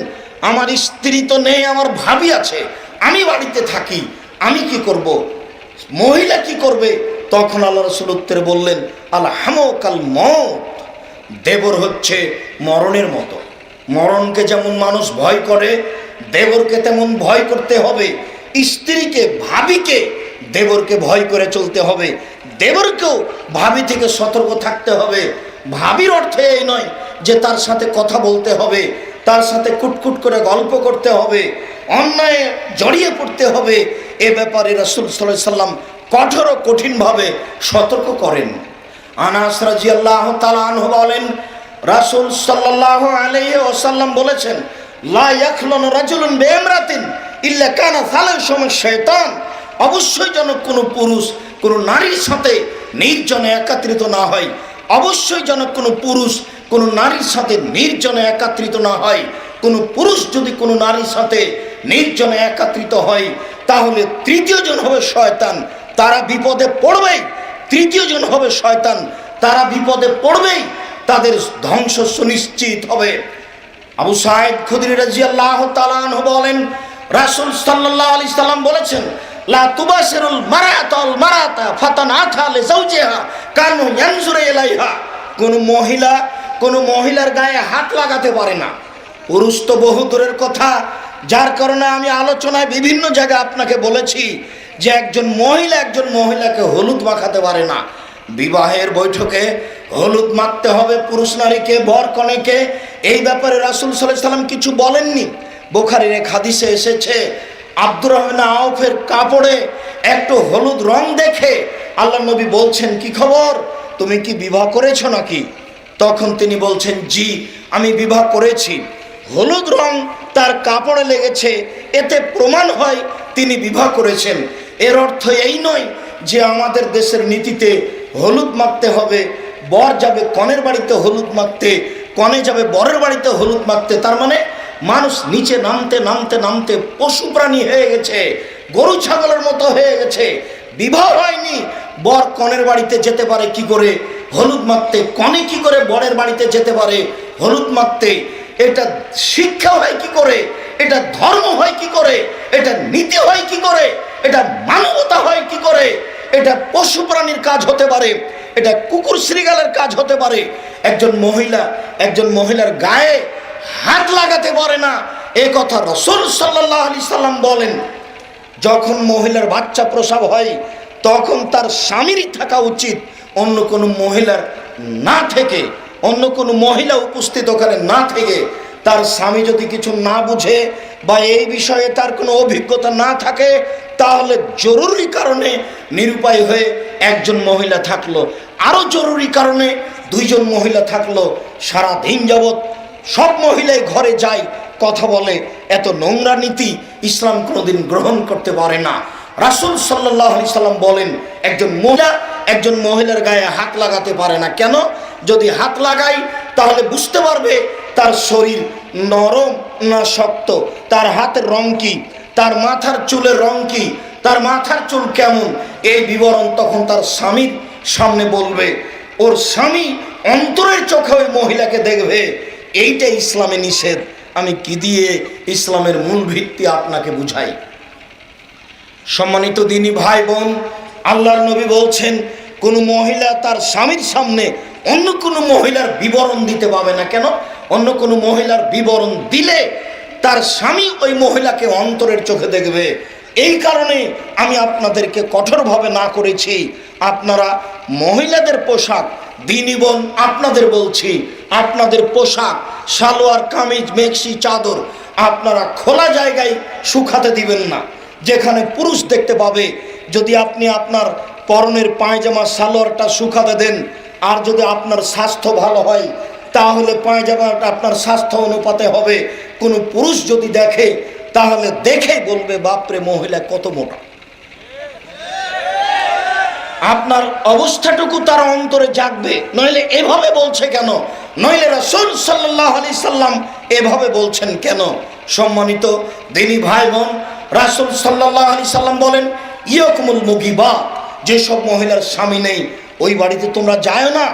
আমার স্ত্রী তো নেই, আমার ভাবি আছে, আমি বাড়িতে থাকি, আমি কি করব? মহিলা কি করবে? তখন আল্লাহ রাসূল উত্তরে বললেন, আল হামকাল মত, দেবর হচ্ছে মরণের মতো। মরণকে যেমন মানুষ ভয় করে, দেবরকে তেমন ভয় করতে হবে। স্ত্রীকে, ভাবিকে, দেবরকে ভয় করে চলতে হবে। দেবরকেও ভাবি থেকে সতর্ক থাকতে হবে। ভাবির অর্থ এই নয় যে তার সাথে কথা বলতে হবে, তার সাথে কুটকুট করে গল্প করতে হবে, অন্যায় জড়িয়ে পড়তে হবে। এ ব্যাপারে রাসূল সাল্লাল্লাহু আলাইহি সাল্লাম কঠোর ও কঠিনভাবে সতর্ক করেন। আনাস রাদিয়াল্লাহু তাআলা আনহু বলেন, রাসূল সাল্লাল্লাহু আলাইহি ওয়াসাল্লাম বলেছেন, লা ইয়াখলুনু রাজুলুন বিইমরাতিন ইল্লা কানা সালাসুম শাইতান। অবশ্যই যেন কোনো পুরুষ কোনো নারীর সাথে নির্জনে একত্রিত না হয়। অবশ্যই যেন কোনো পুরুষ কোনো নারীর সাথে নির্জনে একত্রিত না হয়। কোনো পুরুষ যদি কোনো নারীর সাথে নির্জনে একত্রিত হয়, তাহলে তৃতীয় জন হবে শয়তান, তারা বিপদে পড়বেই। তৃতীয় জন হবে শয়তান, তারা বিপদে পড়বেই, তাদের ধ্বংস সুনিশ্চিত হবে। আবু সাঈদ খুদরি রাদিয়াল্লাহু তাআলা আনহু বলেন, রাসূল সাল্লাল্লাহু আলাইহি সাল্লাম বলেছেন, লা তুবাশিরুল মারাতাল মারাতা ফাতানাথা লিজাওজিহা কানু ইয়ানজুরু ইলাইহা। কোন মহিলার গায়ে হাত লাগাতে পারে না। পুরুষ তো বহু দূরের কথা, যার কারণে আমি আলোচনায় বিভিন্ন জায়গায় আপনাকে বলেছি যে একজন মহিলাকে হলুদ মাখাতে পারে না। বিবাহের বৈঠকে হলুদ মাখতে হবে পুরুষ নারীকে, বর কনেকে। এই ব্যাপারে রাসূল সাল্লাল্লাহু আলাইহি সাল্লাম কিছু বলেননি। বুখারীর এক হাদিসে এসেছে, আব্দুর রহমান আউফের কাপড়ে একটু হলুদ রং দেখে আল্লাহ নবী বলছেন, কি খবর, তুমি কি বিবাহ করেছো নাকি? তখন তিনি বলছেন, জি, আমি বিবাহ করেছি। হলুদ রং তার কাপড়ে লেগেছে, এতে প্রমাণ হয় তিনি বিবাহ করেছেন। এর অর্থ এই নয় যে আমাদের দেশের নীতিতে হলুদ মাখতে হবে, বর যাবে কনের বাড়িতে হলুদ মাখতে, কনে যাবে বরের বাড়িতে হলুদ মাখতে। তার মানে মানুষ নিচে নামতে নামতে নামতে পশু প্রাণী হয়ে গেছে, গরু ছাগলের মতো হয়ে গেছে। বিবাহ হয়নি, বর কনের বাড়িতে যেতে পারে কি করে হলুদ মাখতে, কনে কি করে বরের বাড়িতে যেতে পারে হলুদ মাখতে? এটা শিক্ষা হয় কি করে? এটা ধর্ম হয় কি করে? এটা নীতি হয় কি করে? এটা মানবতা হয় কি করে? এটা পশু প্রাণীর কাজ হতে পারে, এটা কুকুর শ্রীগালের কাজ হতে পারে। একজন মহিলার গায়ে হাত লাগাতে পারে না, এ কথা রাসূল সাল্লাল্লাহু আলাইহি সাল্লাম বলেন। যখন মহিলার বাচ্চা প্রসব হয়, তখন তার স্বামীরই থাকা উচিত, অন্য কোনো মহিলার না থেকে, অন্য কোনো মহিলা উপস্থিত ওখানে না থেকে। তার স্বামী যদি কিছু না বুঝে বা এই বিষয়ে তার কোনো অভিজ্ঞতা না থাকে, তাহলে জরুরি কারণে নিরুপায় হয়ে একজন মহিলা থাকলো, আরও জরুরি কারণে দুইজন মহিলা থাকলো। সারা দিন যাবৎ সব মহিলাই ঘরে যায়, কথা বলে, এত নোংরা নীতি ইসলাম কোনোদিন গ্রহণ করতে পারে না। রাসূল সাল্লাল্লাহু আলাইহি সাল্লাম বলেন, একজন মহিলার গায়ে হাত লাগাতে পারে না। কেন? যদি হাত লাগাই তাহলে বুঝতে পারবে তার শরীর নরম না শক্ত, তার হাতের রং কি, তার মাথার চুলের রং কি, তার মাথার চুল কেমন, এই বিবরণ তখন তার স্বামীর সামনে বলবে। ওর স্বামী অন্তরের চোখে ওই মহিলাকে দেখবে। এইটা ইসলামে নিষেধ। আমি কি দিয়ে ইসলামের মূল ভিত্তি আপনাকে বুঝাই? সম্মানিত দিনী ভাই বোন, আল্লাহর নবী বলছেন, কোনো মহিলা তার স্বামীর সামনে অন্য কোনো মহিলার বিবরণ দিতে পাবে না। কেন? অন্য কোনো মহিলার বিবরণ দিলে তার স্বামী ওই মহিলাকে অন্তরের চোখে দেখবে। এই কারণে আমি আপনাদেরকে কঠোরভাবে না করেছি। আপনারা মহিলাদের পোশাক, দিনী বোন আপনাদের বলছি, আপনাদের পোশাক সালোয়ার কামিজ মেক্সি চাদর আপনারা খোলা জায়গায় শুকাতে দিবেন না, যেখানে পুরুষ দেখতে পাবে। যদি আপনি আপনার পরনের পায়জামা সালোয়ারটা শুকাতে দেন, আর যদি আপনার স্বাস্থ্য ভালো হয়, তাহলে পায়জামাটা আপনার স্বাস্থ্য অনুপাতে হবে। কোনো পুরুষ যদি দেখে, তাহলে দেখেই বলবে, বাপরে মহিলা কত মোটা। আপনার অবস্থাটুকু তার অন্তরে জাগবে। নইলে এভাবে বলছে কেন? নইলে রাসূল সাল্লাল্লাহু আলাইহি সাল্লাম এভাবে বলছেন কেন? সম্মানিত দিনী ভাই বোন, রাসূল সাল্লাল্লাহু আলাইহি সাল্লাম বলেন, ইয়াকুমুল মুগিবাত, যেসব মহিলার স্বামী নেই ওই বাড়িতে তোমরা যায় না,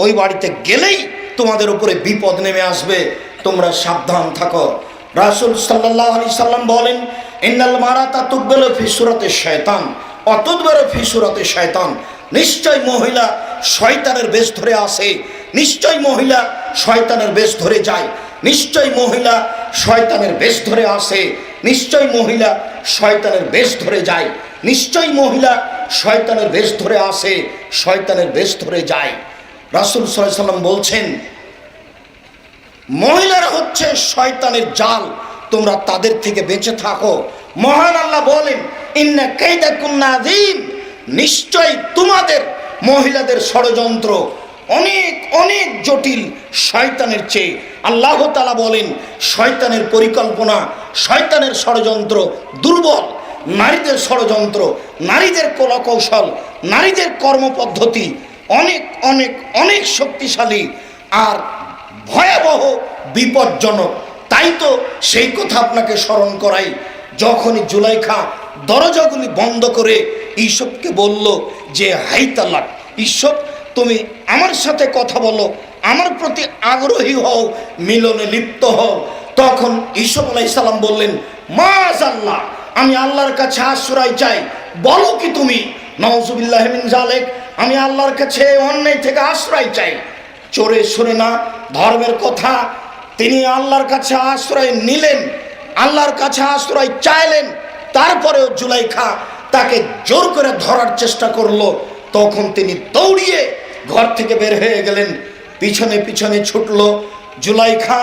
ওই বাড়িতে গেলেই তোমাদের উপরে বিপদ নেমে আসবে, তোমরা সাবধান থাকো। রাসূল সাল্লাল্লাহু আলাইহি সাল্লাম বলেন, ইন্নাল মারাতা তুকবালু ফি সূরাতি শায়তান ওয়া তুদবারু ফি সূরাতি শায়তান, নিশ্চয় মহিলা শয়তানের বেশ ধরে আসে, নিশ্চয় মহিলা শয়তানের বেশ ধরে যায়, নিশ্চয় মহিলা শয়তানের বেশ ধরে আসে, নিশ্চয় মহিলা শয়তানের বেশ ধরে যায়, নিশ্চয় মহিলা শয়তানের বেশ ধরে আসে, শয়তানের বেশ ধরে যায়। রাসূল সাল্লাল্লাহু আলাইহি সাল্লাম বলছেন, মহিলারা হচ্ছে শয়তানের জাল, তোমরা তাদের থেকে বেঁচে থাকো। মহান আল্লাহ বলেন, ইন্না কাইদাকুন্না আযীম, নিশ্চয় তোমাদের মহিলাদের ষড়যন্ত্র অনেক অনেক জটিল শয়তানের চেয়ে। আল্লাহ তাআলা বলেন, শয়তানের পরিকল্পনা, শয়তানের ষড়যন্ত্র দুর্বল, নারীদের ষড়যন্ত্র, নারীদের কলাকৌশল, নারীদের কর্মপদ্ধতি অনেক অনেক অনেক শক্তিশালী আর ভয়াবহ বিপজ্জনক। তাই তো সেই কথা আপনাকে স্মরণ করাই, যখনই জুলাইখা দরজাগুলি বন্ধ করে ইউসুফকে বলল যে হাই তালাক, ইউসুফ তুমি আমার সাথে কথা বলো, আমার প্রতি আগ্রহী হও, মিলনে লিপ্ত হও, তখন ইউসুফ আলাইহিস সালাম বললেন, মাআযাল্লাহ, আমি আল্লাহর কাছে আশ্রয় চাই। বলো কি তুমি? নাউযুবিল্লাহি মিন যালিক, আমি আল্লাহর কাছে অন্যায় থেকে আশ্রয় চাই। চোরে শুনে না, ধর্মের কথা, তিনি আল্লাহর কাছে আশ্রয় নিলেন, আল্লাহর কাছে আশ্রয় চাইলেন। তারপরেও জুলাইখা তাকে জোর করে ধরার চেষ্টা করলো, তখন তিনি দৌড়িয়ে ঘর থেকে বের হয়ে গেলেন, পিছনে পিছনে ছুটলো। জুলাইখা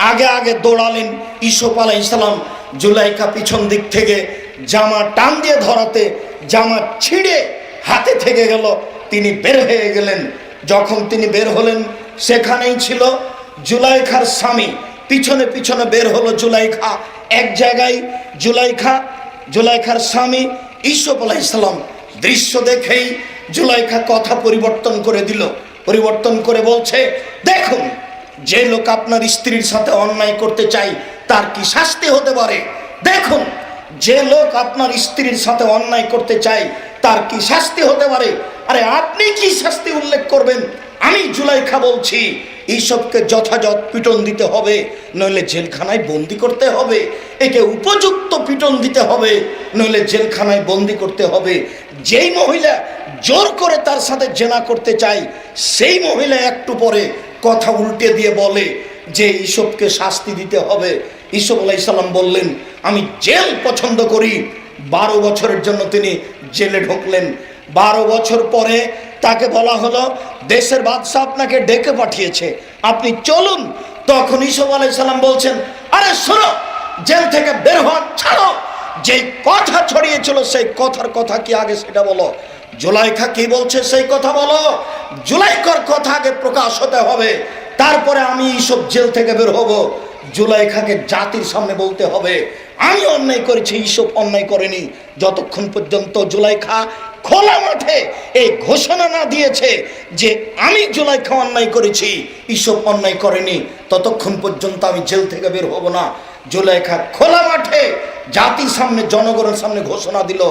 আগে আগে দৌড়ালেন, ইউসুফ আলাইহিস সালাম জুলাইখা পিছন দিক থেকে জামা টান দিয়ে ধরাতে জামা ছিঁড়ে হাতে থেকে গেল, তিনি বের হয়ে গেলেন। যখন তিনি বের হলেন, সেখানেই ছিল জুলাইখার স্বামী, পিছনে পিছনে বের হলো জুলাইখা। এক জায়গায় জুলাইখার স্বামী ইউসুফ আলাইহিস সালাম দৃশ্য দেখেই জুলাইখা কথা পরিবর্তন করে দিল, পরিবর্তন করে বলছে, দেখুন, যে লোক আপনার স্ত্রীর সাথে অন্যায় করতে চায় তার কি শাস্তি হতে পারে, দেখুন, যে লোক আপনার স্ত্রীর সাথে অন্যায় করতে চায় তার কি শাস্তি হতে পারে। আরে আপনি কি শাস্তি উল্লেখ করবেন? আমি জুলাইখা বলছি, ইউসুফকে যথাযথ পিটন দিতে হবে, নইলে জেলখানায় বন্দি করতে হবে, একে উপযুক্ত পিটন দিতে হবে, নইলে জেলখানায় বন্দি করতে হবে। যেই মহিলা জোর করে তার সাথে জেনা করতে চায়, সেই মহিলা একটু পরে কথা উল্টে দিয়ে বলে যে ইউসুফকে শাস্তি দিতে হবে। ইউসুফ আলাইহিস সালাম বললেন, আমি জেল পছন্দ করি। 12 বছরের জন্য তিনি জেলে ঢুকলেন। 12 বছর পরে তাকে বলা হলো, দেশের বাদশা আপনাকে ডেকে পাঠিয়েছে, আপনি চলুন। তখন ইউসুফ আলাইহিস সালাম বলছেন, আরে শোনো, জেল থেকে বের হওয়া ছাড়ো, যে কথা ছড়িয়েছিল সেই কথার কথা কি আগে সেটা বলো। জুলাইখা কি বলছে সেই কথা বলো, জুলাইখার কথা আগে প্রকাশ হতে হবে, তারপরে আমি ইউসুফ জেল থেকে বের হব। জুলাইখাকে জাতির সামনে বলতে হবে, আমি অন্যায় করেছি, ইউসুফ অন্যায় করেনি। যতক্ষণ পর্যন্ত জুলাইখা খোলা মাঠে এই ঘোষণা না দিয়েছে যে আমি জুলাইখা অন্যায় করেছি, ইউসুফ অন্যায় করেনি, ততক্ষণ পর্যন্ত আমি জেল থেকে বের হব না। জুলাইখা খোলা মাঠে জাতির সামনে, জনগণের সামনে ঘোষণা দিল,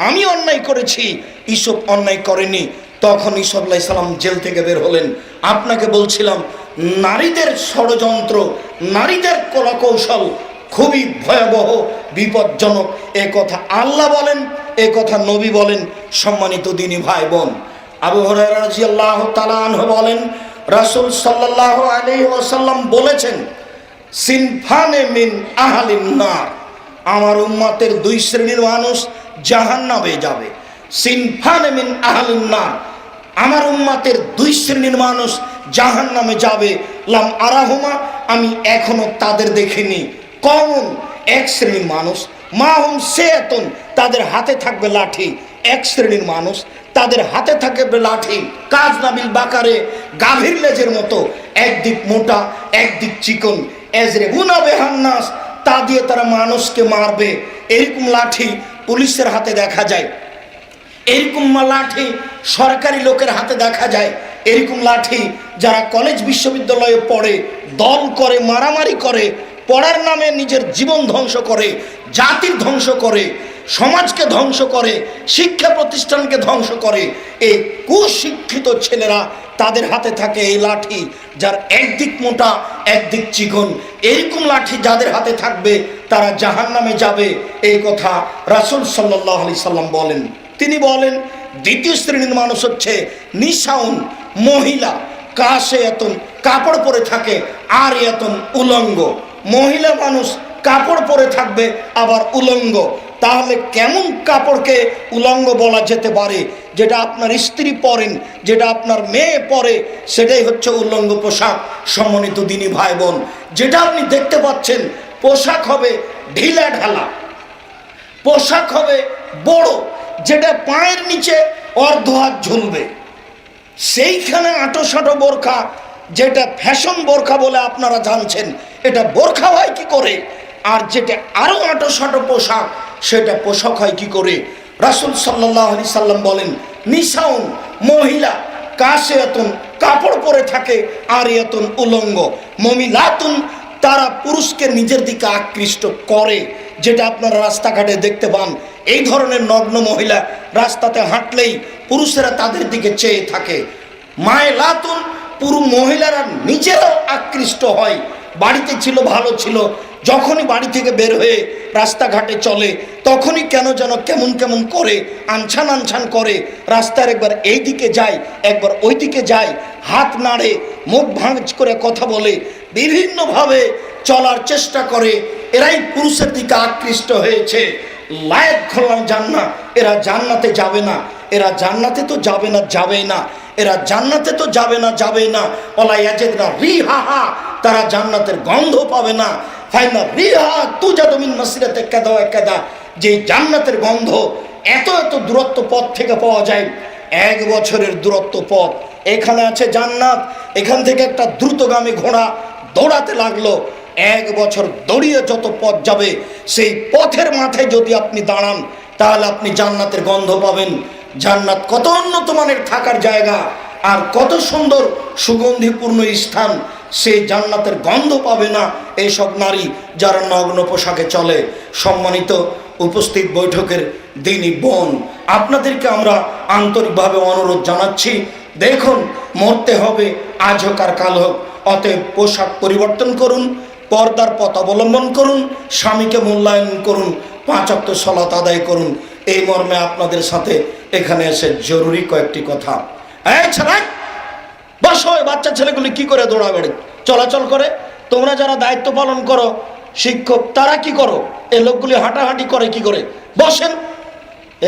আমি অন্যায় করেছি, ইউসুফ অন্যায় করেনি। তখন ইউসুফ আলাইহিস সালাম জেল থেকে বের হলেন। আপনাকে বলছিলাম, নারীদের ষড়যন্ত্র, নারীদের কলাকৌশল খুবই ভয়াবহ, বিপজ্জনক। এ কথা আল্লাহ বলেন, এ কথা নবী বলেন। সম্মানিত দ্বীনী ভাই বোন, আবু হুরায়রা রাদিয়াল্লাহু তাআলা আনহু বলেন, রাসূল সাল্লাল্লাহু আলাইহি ওয়াসাল্লাম বলেছেন, সিনফানে মিন আহলিন নার, আমার উম্মতের 2 শ্রেণীর মানুষ জাহান্নামে যাবে। সিনফানে মিন আহলিন নার, আমার উম্মতের 2 শ্রেণীর মানুষ জাহান্নামে যাবে। লাম আরাহুমা, আমি এখনো তাদের দেখিনি। কমন, এক শ্রেণীর মানুষ, মাহুম সেয়াতুন, তাদের হাতে থাকবে লাঠি। এক শ্রেণীর মানুষ, তাদের হাতে থাকবে লাঠি, কাজ নাবিল বাকারে, গাভীর লেজের মতো, একদিক মোটা একদিক চিকন, এজরে বুনা বেহান্নাস, তা দিয়ে তারা মানুষকে মারবে। এরকম লাঠি পুলিশের হাতে দেখা যায়, এরকম লাঠি সরকারি লোকের হাতে দেখা যায়, এরকম লাঠি যারা কলেজ বিশ্ববিদ্যালয়ে পড়ে, দল করে, মারামারি করে, পড়ার নামে নিজের জীবন ধ্বংস করে, জাতির ধ্বংস করে, সমাজকে ধ্বংস করে, শিক্ষা প্রতিষ্ঠানকে ধ্বংস করে। এই কুশিক্ষিত ছেলেরা, তাদের হাতে থাকে এই লাঠি, যার একদিক মোটা একদিক চিকন। এরকম লাঠি যাদের হাতে থাকবে তারা জাহান্নামে যাবে, এই কথা রাসূল সাল্লাল্লাহু আলাইহি সাল্লাম বলেন। তিনি বলেন দ্বিতীয় শ্রেণীর মানুষ হচ্ছে নিসাউন, মহিলা, কাসিয়াতুন, কাপড় পরে থাকে, আরিয়াতুন, উলঙ্গ। মহিলা মানুষ কাপড় পরে থাকবে আবার উলঙ্গ। তাহলে কেমন কাপড়কে উলঙ্গ বলা যেতে পারে? যেটা আপনার স্ত্রী পরেন, যেটা আপনার মেয়ে পরে, সেটাই হচ্ছে উলঙ্গ পোশাক। সম্মানিত দিনী ভাই বোন, যেটা আপনি দেখতে পাচ্ছেন পোশাক হবে ঢিলা ঢালা, পোশাক হবে বড়, যেটা পায়ের নিচে অর্ধ হাত ঝুলবে, সেইখানে আঁটো বোরখা, যেটা ফ্যাশন বোরখা বলে আপনারা জানছেন, এটা বোরখা হয় কি করে? আর যেটা আরো আঁটো পোশাক, সেটা পোশাক হয় কি করে? রাসূল সাল্লাল্লাহু আলাইহি সাল্লাম বলেন নিসাউন, মহিলা, কাসিয়াতুন, কাপড় পরে থাকে, আরিয়াতুন, উলঙ্গ। মুমিলাতুন, তারা পুরুষকে নিজের দিকে আকৃষ্ট করে, যেটা আপনারা রাস্তাঘাটে দেখতে পান। এই ধরনের নগ্ন মহিলা রাস্তাতে হাঁটলেই পুরুষেরা তাদের দিকে চেয়ে থাকে। মায়লাতুন, পুরো মহিলারা নিজেরাও আকৃষ্ট হয়। বাড়িতে ছিল ভালো ছিল, যখনই বাড়ি থেকে বের হয়ে রাস্তাঘাটে চলে তখনই কেন যেন কেমন কেমন করে, আনছান করে। রাস্তার একবার এই দিকে যায়, একবার ওই দিকে যায়, হাত নাড়ে, মুখ ভাঁজ করে কথা বলে, বিভিন্নভাবে চলার চেষ্টা করে। এরাই পুরুষের দিকে আকৃষ্ট হয়েছে। লায়েক খোলাম জান্নাত, এরা জান্নাতে যাবে না, এরা জান্নাতে তো যাবে না, যাবেই না, এরা জান্নাতে তো যাবে না, যাবেই না। ওলা ইয়াজিদনা রিহাহা, তারা জান্নাতের গন্ধ পাবে না। ফাইনা রিহা তুজাদু মিন মাসিরাতি কাদা ওয়া কাদা, যে জান্নাতের গন্ধ এত দূরত্ব পথ থেকে পাওয়া যায়, 1 বছরের দূরত্ব পথ। এখানে আছে জান্নাত, এখান থেকে একটা দ্রুতগামী ঘোড়া দৌড়াতে লাগলো। 1 বছর দৌড়িয়ে যত পথ যাবে, সেই পথের মাথায় যদি আপনি দাঁড়ান, তাহলে আপনি জান্নাতের গন্ধ পাবেন। জান্নাত কত উন্নত মানের থাকার জায়গা, আর কত সুন্দর সুগন্ধিপূর্ণ স্থান, সেই জান্নাতের গন্ধ পাবে না এইসব নারী যারা নগ্ন পোশাকে চলে। সম্মানিত উপস্থিত বৈঠকের দিনী বোন, আপনাদেরকে আমরা আন্তরিকভাবে অনুরোধ জানাচ্ছি, দেখুন মরতে হবে, আজ হোক আর কাল হোক। অতএব পোশাক পরিবর্তন করুন, পর্দার পথ অবলম্বন করুন, স্বামীকে মূল্যায়ন করুন, 5 ওয়াক্ত সালাত আদায় করুন। এই মর্মে আপনাদের সাথে এখানে এসে জরুরি কয়েকটি কথা। এই ছেলে বসো, বাচ্চা ছেলেগুলি কি করে দৌড়াবেড়ে চলাচল করে? তোমরা যারা দায়িত্ব পালন করো, শিক্ষক, তারা কি করো? এই লোকগুলি হাঁটাহাঁটি করে কি করে? বসেন।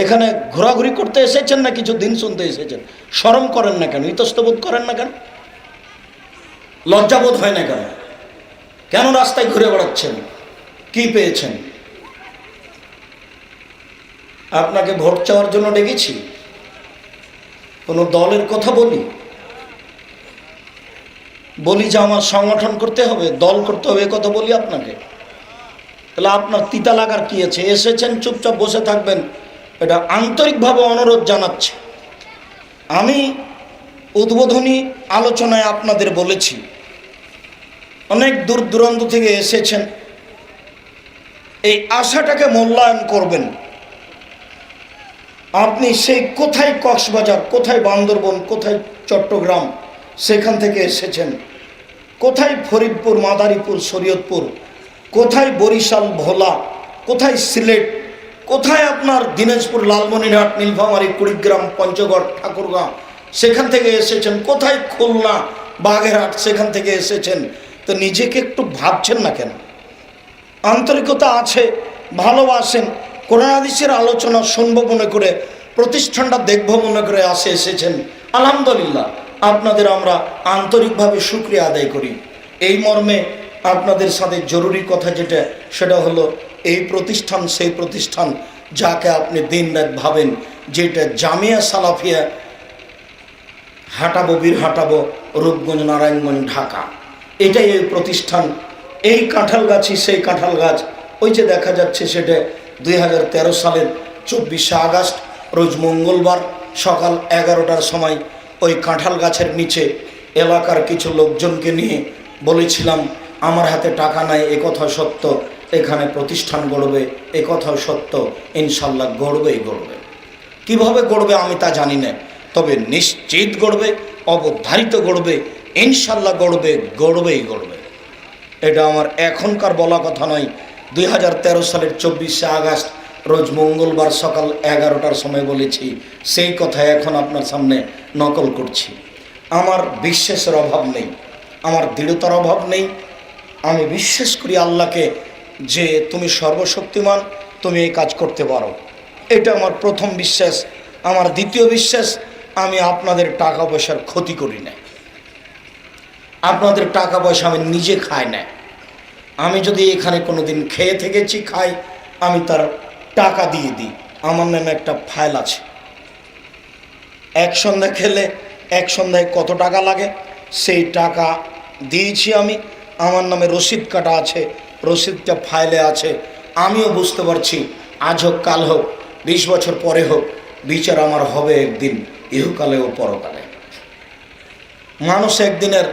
এখানে ঘোরাঘুরি করতে এসেছেন না কিছু দিন শুনতে এসেছেন? শরম করেন না কেন? ইতস্তবোধ করেন না কেন? লজ্জাবোধ হয় না কেন? কেন রাস্তায় ঘুরে বেড়াচ্ছেন? কি পেয়েছেন? আপনাকে ভোট চাওয়ার জন্য ডেকেছি? কোনো দলের কথা বলি যে আমার সংগঠন করতে হবে, দল করতে হবে, এ কথা বলি আপনাকে? তাহলে আপনার তিতা লাগার কি আছে? এসেছেন, চুপচাপ বসে থাকবেন। এটা আন্তরিকভাবে অনুরোধ জানাচ্ছি। আমি উদ্বোধনী আলোচনায় আপনাদের বলেছি, অনেক দূর দূরান্ত থেকে এসেছেন, এই আশাটাকে মূল্যায়ন করবেন। আপনি সেই কোথায় কক্সবাজার, কোথায় বান্দরবন, কোথায় চট্টগ্রাম, সেখান থেকে এসেছেন, কোথায় ফরিদপুর, মাদারীপুর, শরীয়তপুর, কোথায় বরিশাল, ভোলা, কোথায় সিলেট, কোথায় আপনার দিনাজপুর, লালমনিরহাট, নীলফামারী, কুড়িগ্রাম, পঞ্চগড়, ঠাকুরগাঁও, সেখান থেকে এসেছেন, কোথায় খুলনা, বাগেরহাট, সেখান থেকে এসেছেন। তো নিজেকে একটু ভাবছেন না কেন? আন্তরিকতা আছে, ভালোবাসেন, কোরআন হাদিসের আলোচনা শুনবো মনে করে, প্রতিষ্ঠানটা দেখবো মনে করে এসেছেন। আলহামদুলিল্লাহ, আপনাদের আমরা আন্তরিকভাবে শুকরিয়া আদায় করি। এই মর্মে আপনাদের সাথে জরুরি কথা যেটা, সেটা হলো এই প্রতিষ্ঠান সেই প্রতিষ্ঠান যাকে আপনি দিনরাত ভাবেন, যেটা জামিয়া সালাফিয়া হাটাবো, বীর হাটাবো, রূপগঞ্জ, নারায়ণগঞ্জ, ঢাকা, এটাই এই প্রতিষ্ঠান। এই কাঁঠাল গাছই সেই কাঁঠাল গাছ, ওই যে দেখা যাচ্ছে, সেটা 2013 সালের 24শে আগস্ট রোজ মঙ্গলবার সকাল 11টার সময় ওই কাঁঠাল গাছের নিচে এলাকার কিছু লোকজনকে নিয়ে বলেছিলাম, আমার হাতে টাকা নাই, এ কথা সত্য, এখানে প্রতিষ্ঠান গড়বে, এ কথাও সত্য। ইনশাল্লাহ গড়বেই গড়বে। কিভাবে গড়বে আমি তা জানি না, তবে নিশ্চিত গড়বে, অবধারিত গড়বে, ইনশাল্লাহ গড়বে, গড়বেই গড়বে। এটা আমার এখনকার বলা কথা নয়। 2013 সালের 24শে আগস্ট রোজ মঙ্গলবার সকাল 11টার সময় বলেছি, সেই কথা এখন আপনার সামনে নকল করছি। আমার বিশ্বাসের অভাব নেই, আমার দৃঢ়তার অভাব নেই। আমি বিশ্বাস করি আল্লাহকে, যে তুমি সর্বশক্তিমান, তুমি এই কাজ করতে পারো। এটা আমার প্রথম বিশ্বাস। আমার দ্বিতীয় বিশ্বাস, আমি আপনাদের টাকা পয়সার ক্ষতি করি না। আপনাদের টাকা পয়সা আমি নিজে খাই না। আমি যদি এখানে কোনো দিন খেয়ে থেকেছি, খাই, আমি তার টাকা দিয়ে দিই। আমার নামে একটা ফাইল আছে। এক সন্ধ্যা খেলে এক সন্ধ্যায় কত টাকা লাগে সেই টাকা দিয়েছি আমি। আমার নামে রসিদ কাটা আছে, রসিদটা ফাইলে আছে। আমিও বুঝতে পারছি, আজ হোক কাল হোক, 20 বছর পরে হোক, বিচার আমার হবে একদিন, ইহকালে ও পরকালে। মানুষ একদিনের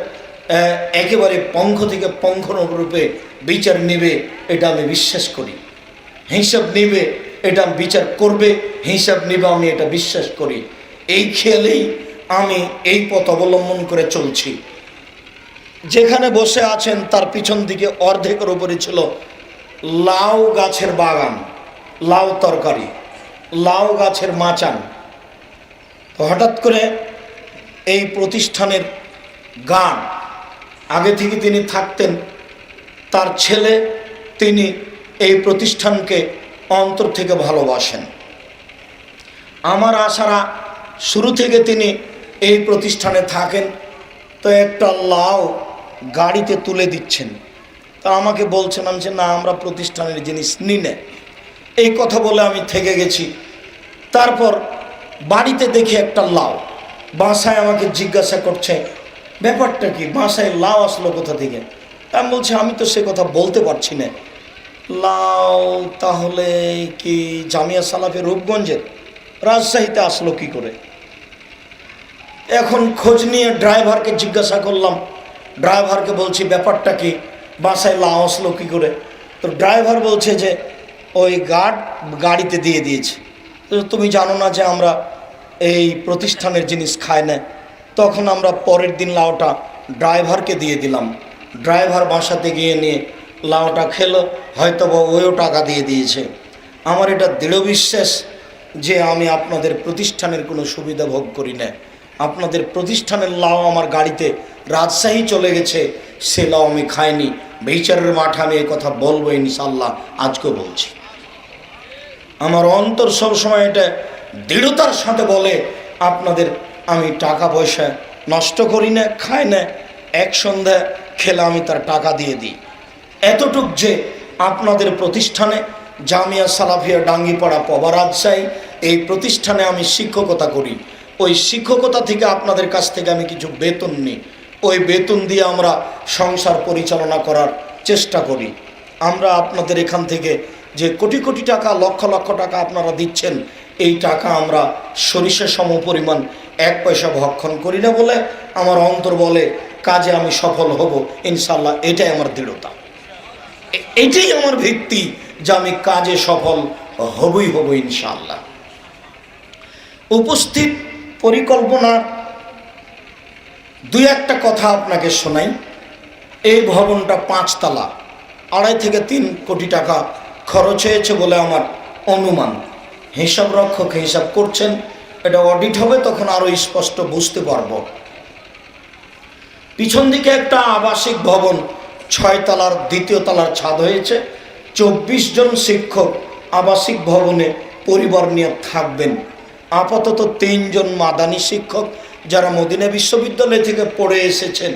একেবারে পঙ্খ থেকে পঙ্খ রূপে বিচার নেবে, এটা আমি বিশ্বাস করি। হিসাব নেবে, এটা বিচার করবে, হিসাব নেবে, আমি এটা বিশ্বাস করি। এই খেয়ালেই আমি এই পথ অবলম্বন করে চলছি। যেখানে বসে আছেন তার পিছন দিকে অর্ধেকের উপরে ছিল লাউ গাছের বাগান, লাউ তরকারি, লাউ গাছের মাচান। তো হঠাৎ করে এই প্রতিষ্ঠানের গান, আগে থেকে তিনি থাকতেন, তার ছেলে, তিনি এই প্রতিষ্ঠানকে অন্তর থেকে ভালোবাসেন। আমার আশারা শুরু থেকে তিনি এই প্রতিষ্ঠানে থাকেন। তো একটা লাউ গাড়িতে তুলে দিচ্ছেন, তা আমাকে বলছেন, আমি যে না, আমরা প্রতিষ্ঠানের জিনিস নিই না। এই কথা বলে আমি থেকে গেছি। তারপর বাড়িতে দেখি একটা লাউ, বাসায় আমাকে জিজ্ঞাসা করছে ব্যাপারটা কি, বাসায় লাউ আসলো কোথা থেকে? আমি বলছি আমি তো সে কথা বলতে পারছি না। লাউ তাহলে কি জামিয়া সালাফি রূপগঞ্জের, রাজশাহীতে আসলো কি করে? এখন খোঁজ নিয়ে ড্রাইভারকে জিজ্ঞাসা করলাম। ড্রাইভারকে বলছি ব্যাপারটা কি, বাসায় লাউ আসলো কী করে? তো ড্রাইভার বলছে যে ওই গাড়িতে দিয়ে দিয়েছে। তো তুমি জানো না যে আমরা এই প্রতিষ্ঠানের জিনিস খাই না? তখন আমরা পরের দিন লাউটা ড্রাইভারকে দিয়ে দিলাম। ড্রাইভার বাসাতে গিয়ে নিয়ে লাউটা খেলো, হয়তো বা ওইও টাকা দিয়ে দিয়েছে। আমার এটা দৃঢ় বিশ্বাস যে আমি আপনাদের প্রতিষ্ঠানের কোনো সুবিধা ভোগ করি না। আপনাদের প্রতিষ্ঠানের লাউ আমার গাড়িতে রাজশাহী চলে গেছে, সে লাউ আমি খাইনি। বিচারের মাঠে আমি এই কথা বলবো ইনশাল্লাহ, আজকে বলছি। আমার অন্তর সবসময় এটা দৃঢ়তার সাথে বলে, আপনাদের আমি টাকা পয়সা নষ্ট করি না, খাই না। এক সন্ধ্যা খেলে আমি তার টাকা দিয়ে দিই। এতটুক যে আপনাদের প্রতিষ্ঠানে জামিয়া সালাফিয়া ডাঙ্গিপাড়া পবা রাজশাহী, এই প্রতিষ্ঠানে আমি শিক্ষকতা করি। ওই শিক্ষকতা থেকে আপনাদের কাছ থেকে আমি কিছু বেতন নিই। ওই বেতন দিয়ে আমরা সংসার পরিচালনা করার চেষ্টা করি। আমরা আপনাদের এখান থেকে যে কোটি কোটি টাকা, লক্ষ লক্ষ টাকা আপনারা দিচ্ছেন, এই টাকা আমরা সরিষা সম পরিমাণ 1 পয়সা ভক্ষণ করি না বলে আমার অন্তর বলে কাজে আমি সফল হব ইনশাল্লাহ। এটাই আমার দৃঢ়তা, এটাই আমার ভিত্তি যে আমি কাজে সফল হবই হব ইনশাল্লাহ। উপস্থিত পরিকল্পনার 2-1টা কথা আপনাকে শোনাই। এই ভবনটা 5 তলা, 2.5 থেকে 3 কোটি টাকা খরচ হয়েছে বলে আমার অনুমান। হিসাব রক্ষক হিসাব করছেন, এটা অডিট হবে, তখন আরও স্পষ্ট বুঝতে পারবো। পিছন দিকে একটা আবাসিক ভবন, 6 তলার 2য় তলার ছাদ হয়েছে। 24 জন শিক্ষক আবাসিক ভবনে পরিবার নিয়ে থাকবেন। আপাতত 3 জন মাদানী শিক্ষক যারা মদিনা বিশ্ববিদ্যালয় থেকে পড়ে এসেছেন,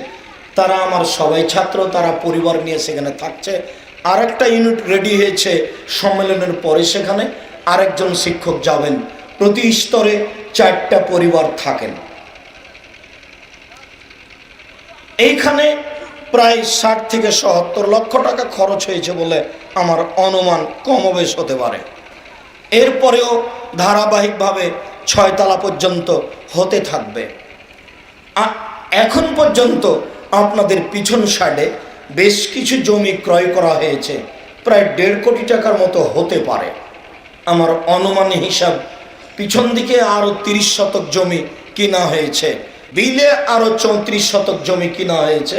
তারা আমার সবাই ছাত্র, তারা পরিবার নিয়ে সেখানে থাকছে। আরেকটা ইউনিট রেডি হয়েছে সম্মেলনের পরে, সেখানে আরেকজন শিক্ষক যাবেন। প্রতি স্তরে 4টা পরিবার থাকেন। এইখানে প্রায় 60 থেকে 70 লক্ষ টাকা খরচ হয়েছে বলে আমার অনুমান, কমবেশ হতে পারে। এরপরেও ধারাবাহিকভাবে 6 তলা পর্যন্ত হতে থাকবে। এখন পর্যন্ত আপনাদের পিছন সাইডে বেশ কিছু জমি ক্রয় করা হয়েছে। প্রায় 1.5 কোটি টাকার মতো হতে পারে। আমার অনুমান হিসাব পিছন দিকে আরও 30 শতক জমি কিনা হয়েছে, বিলে আরও 34 শতক জমি কিনা হয়েছে,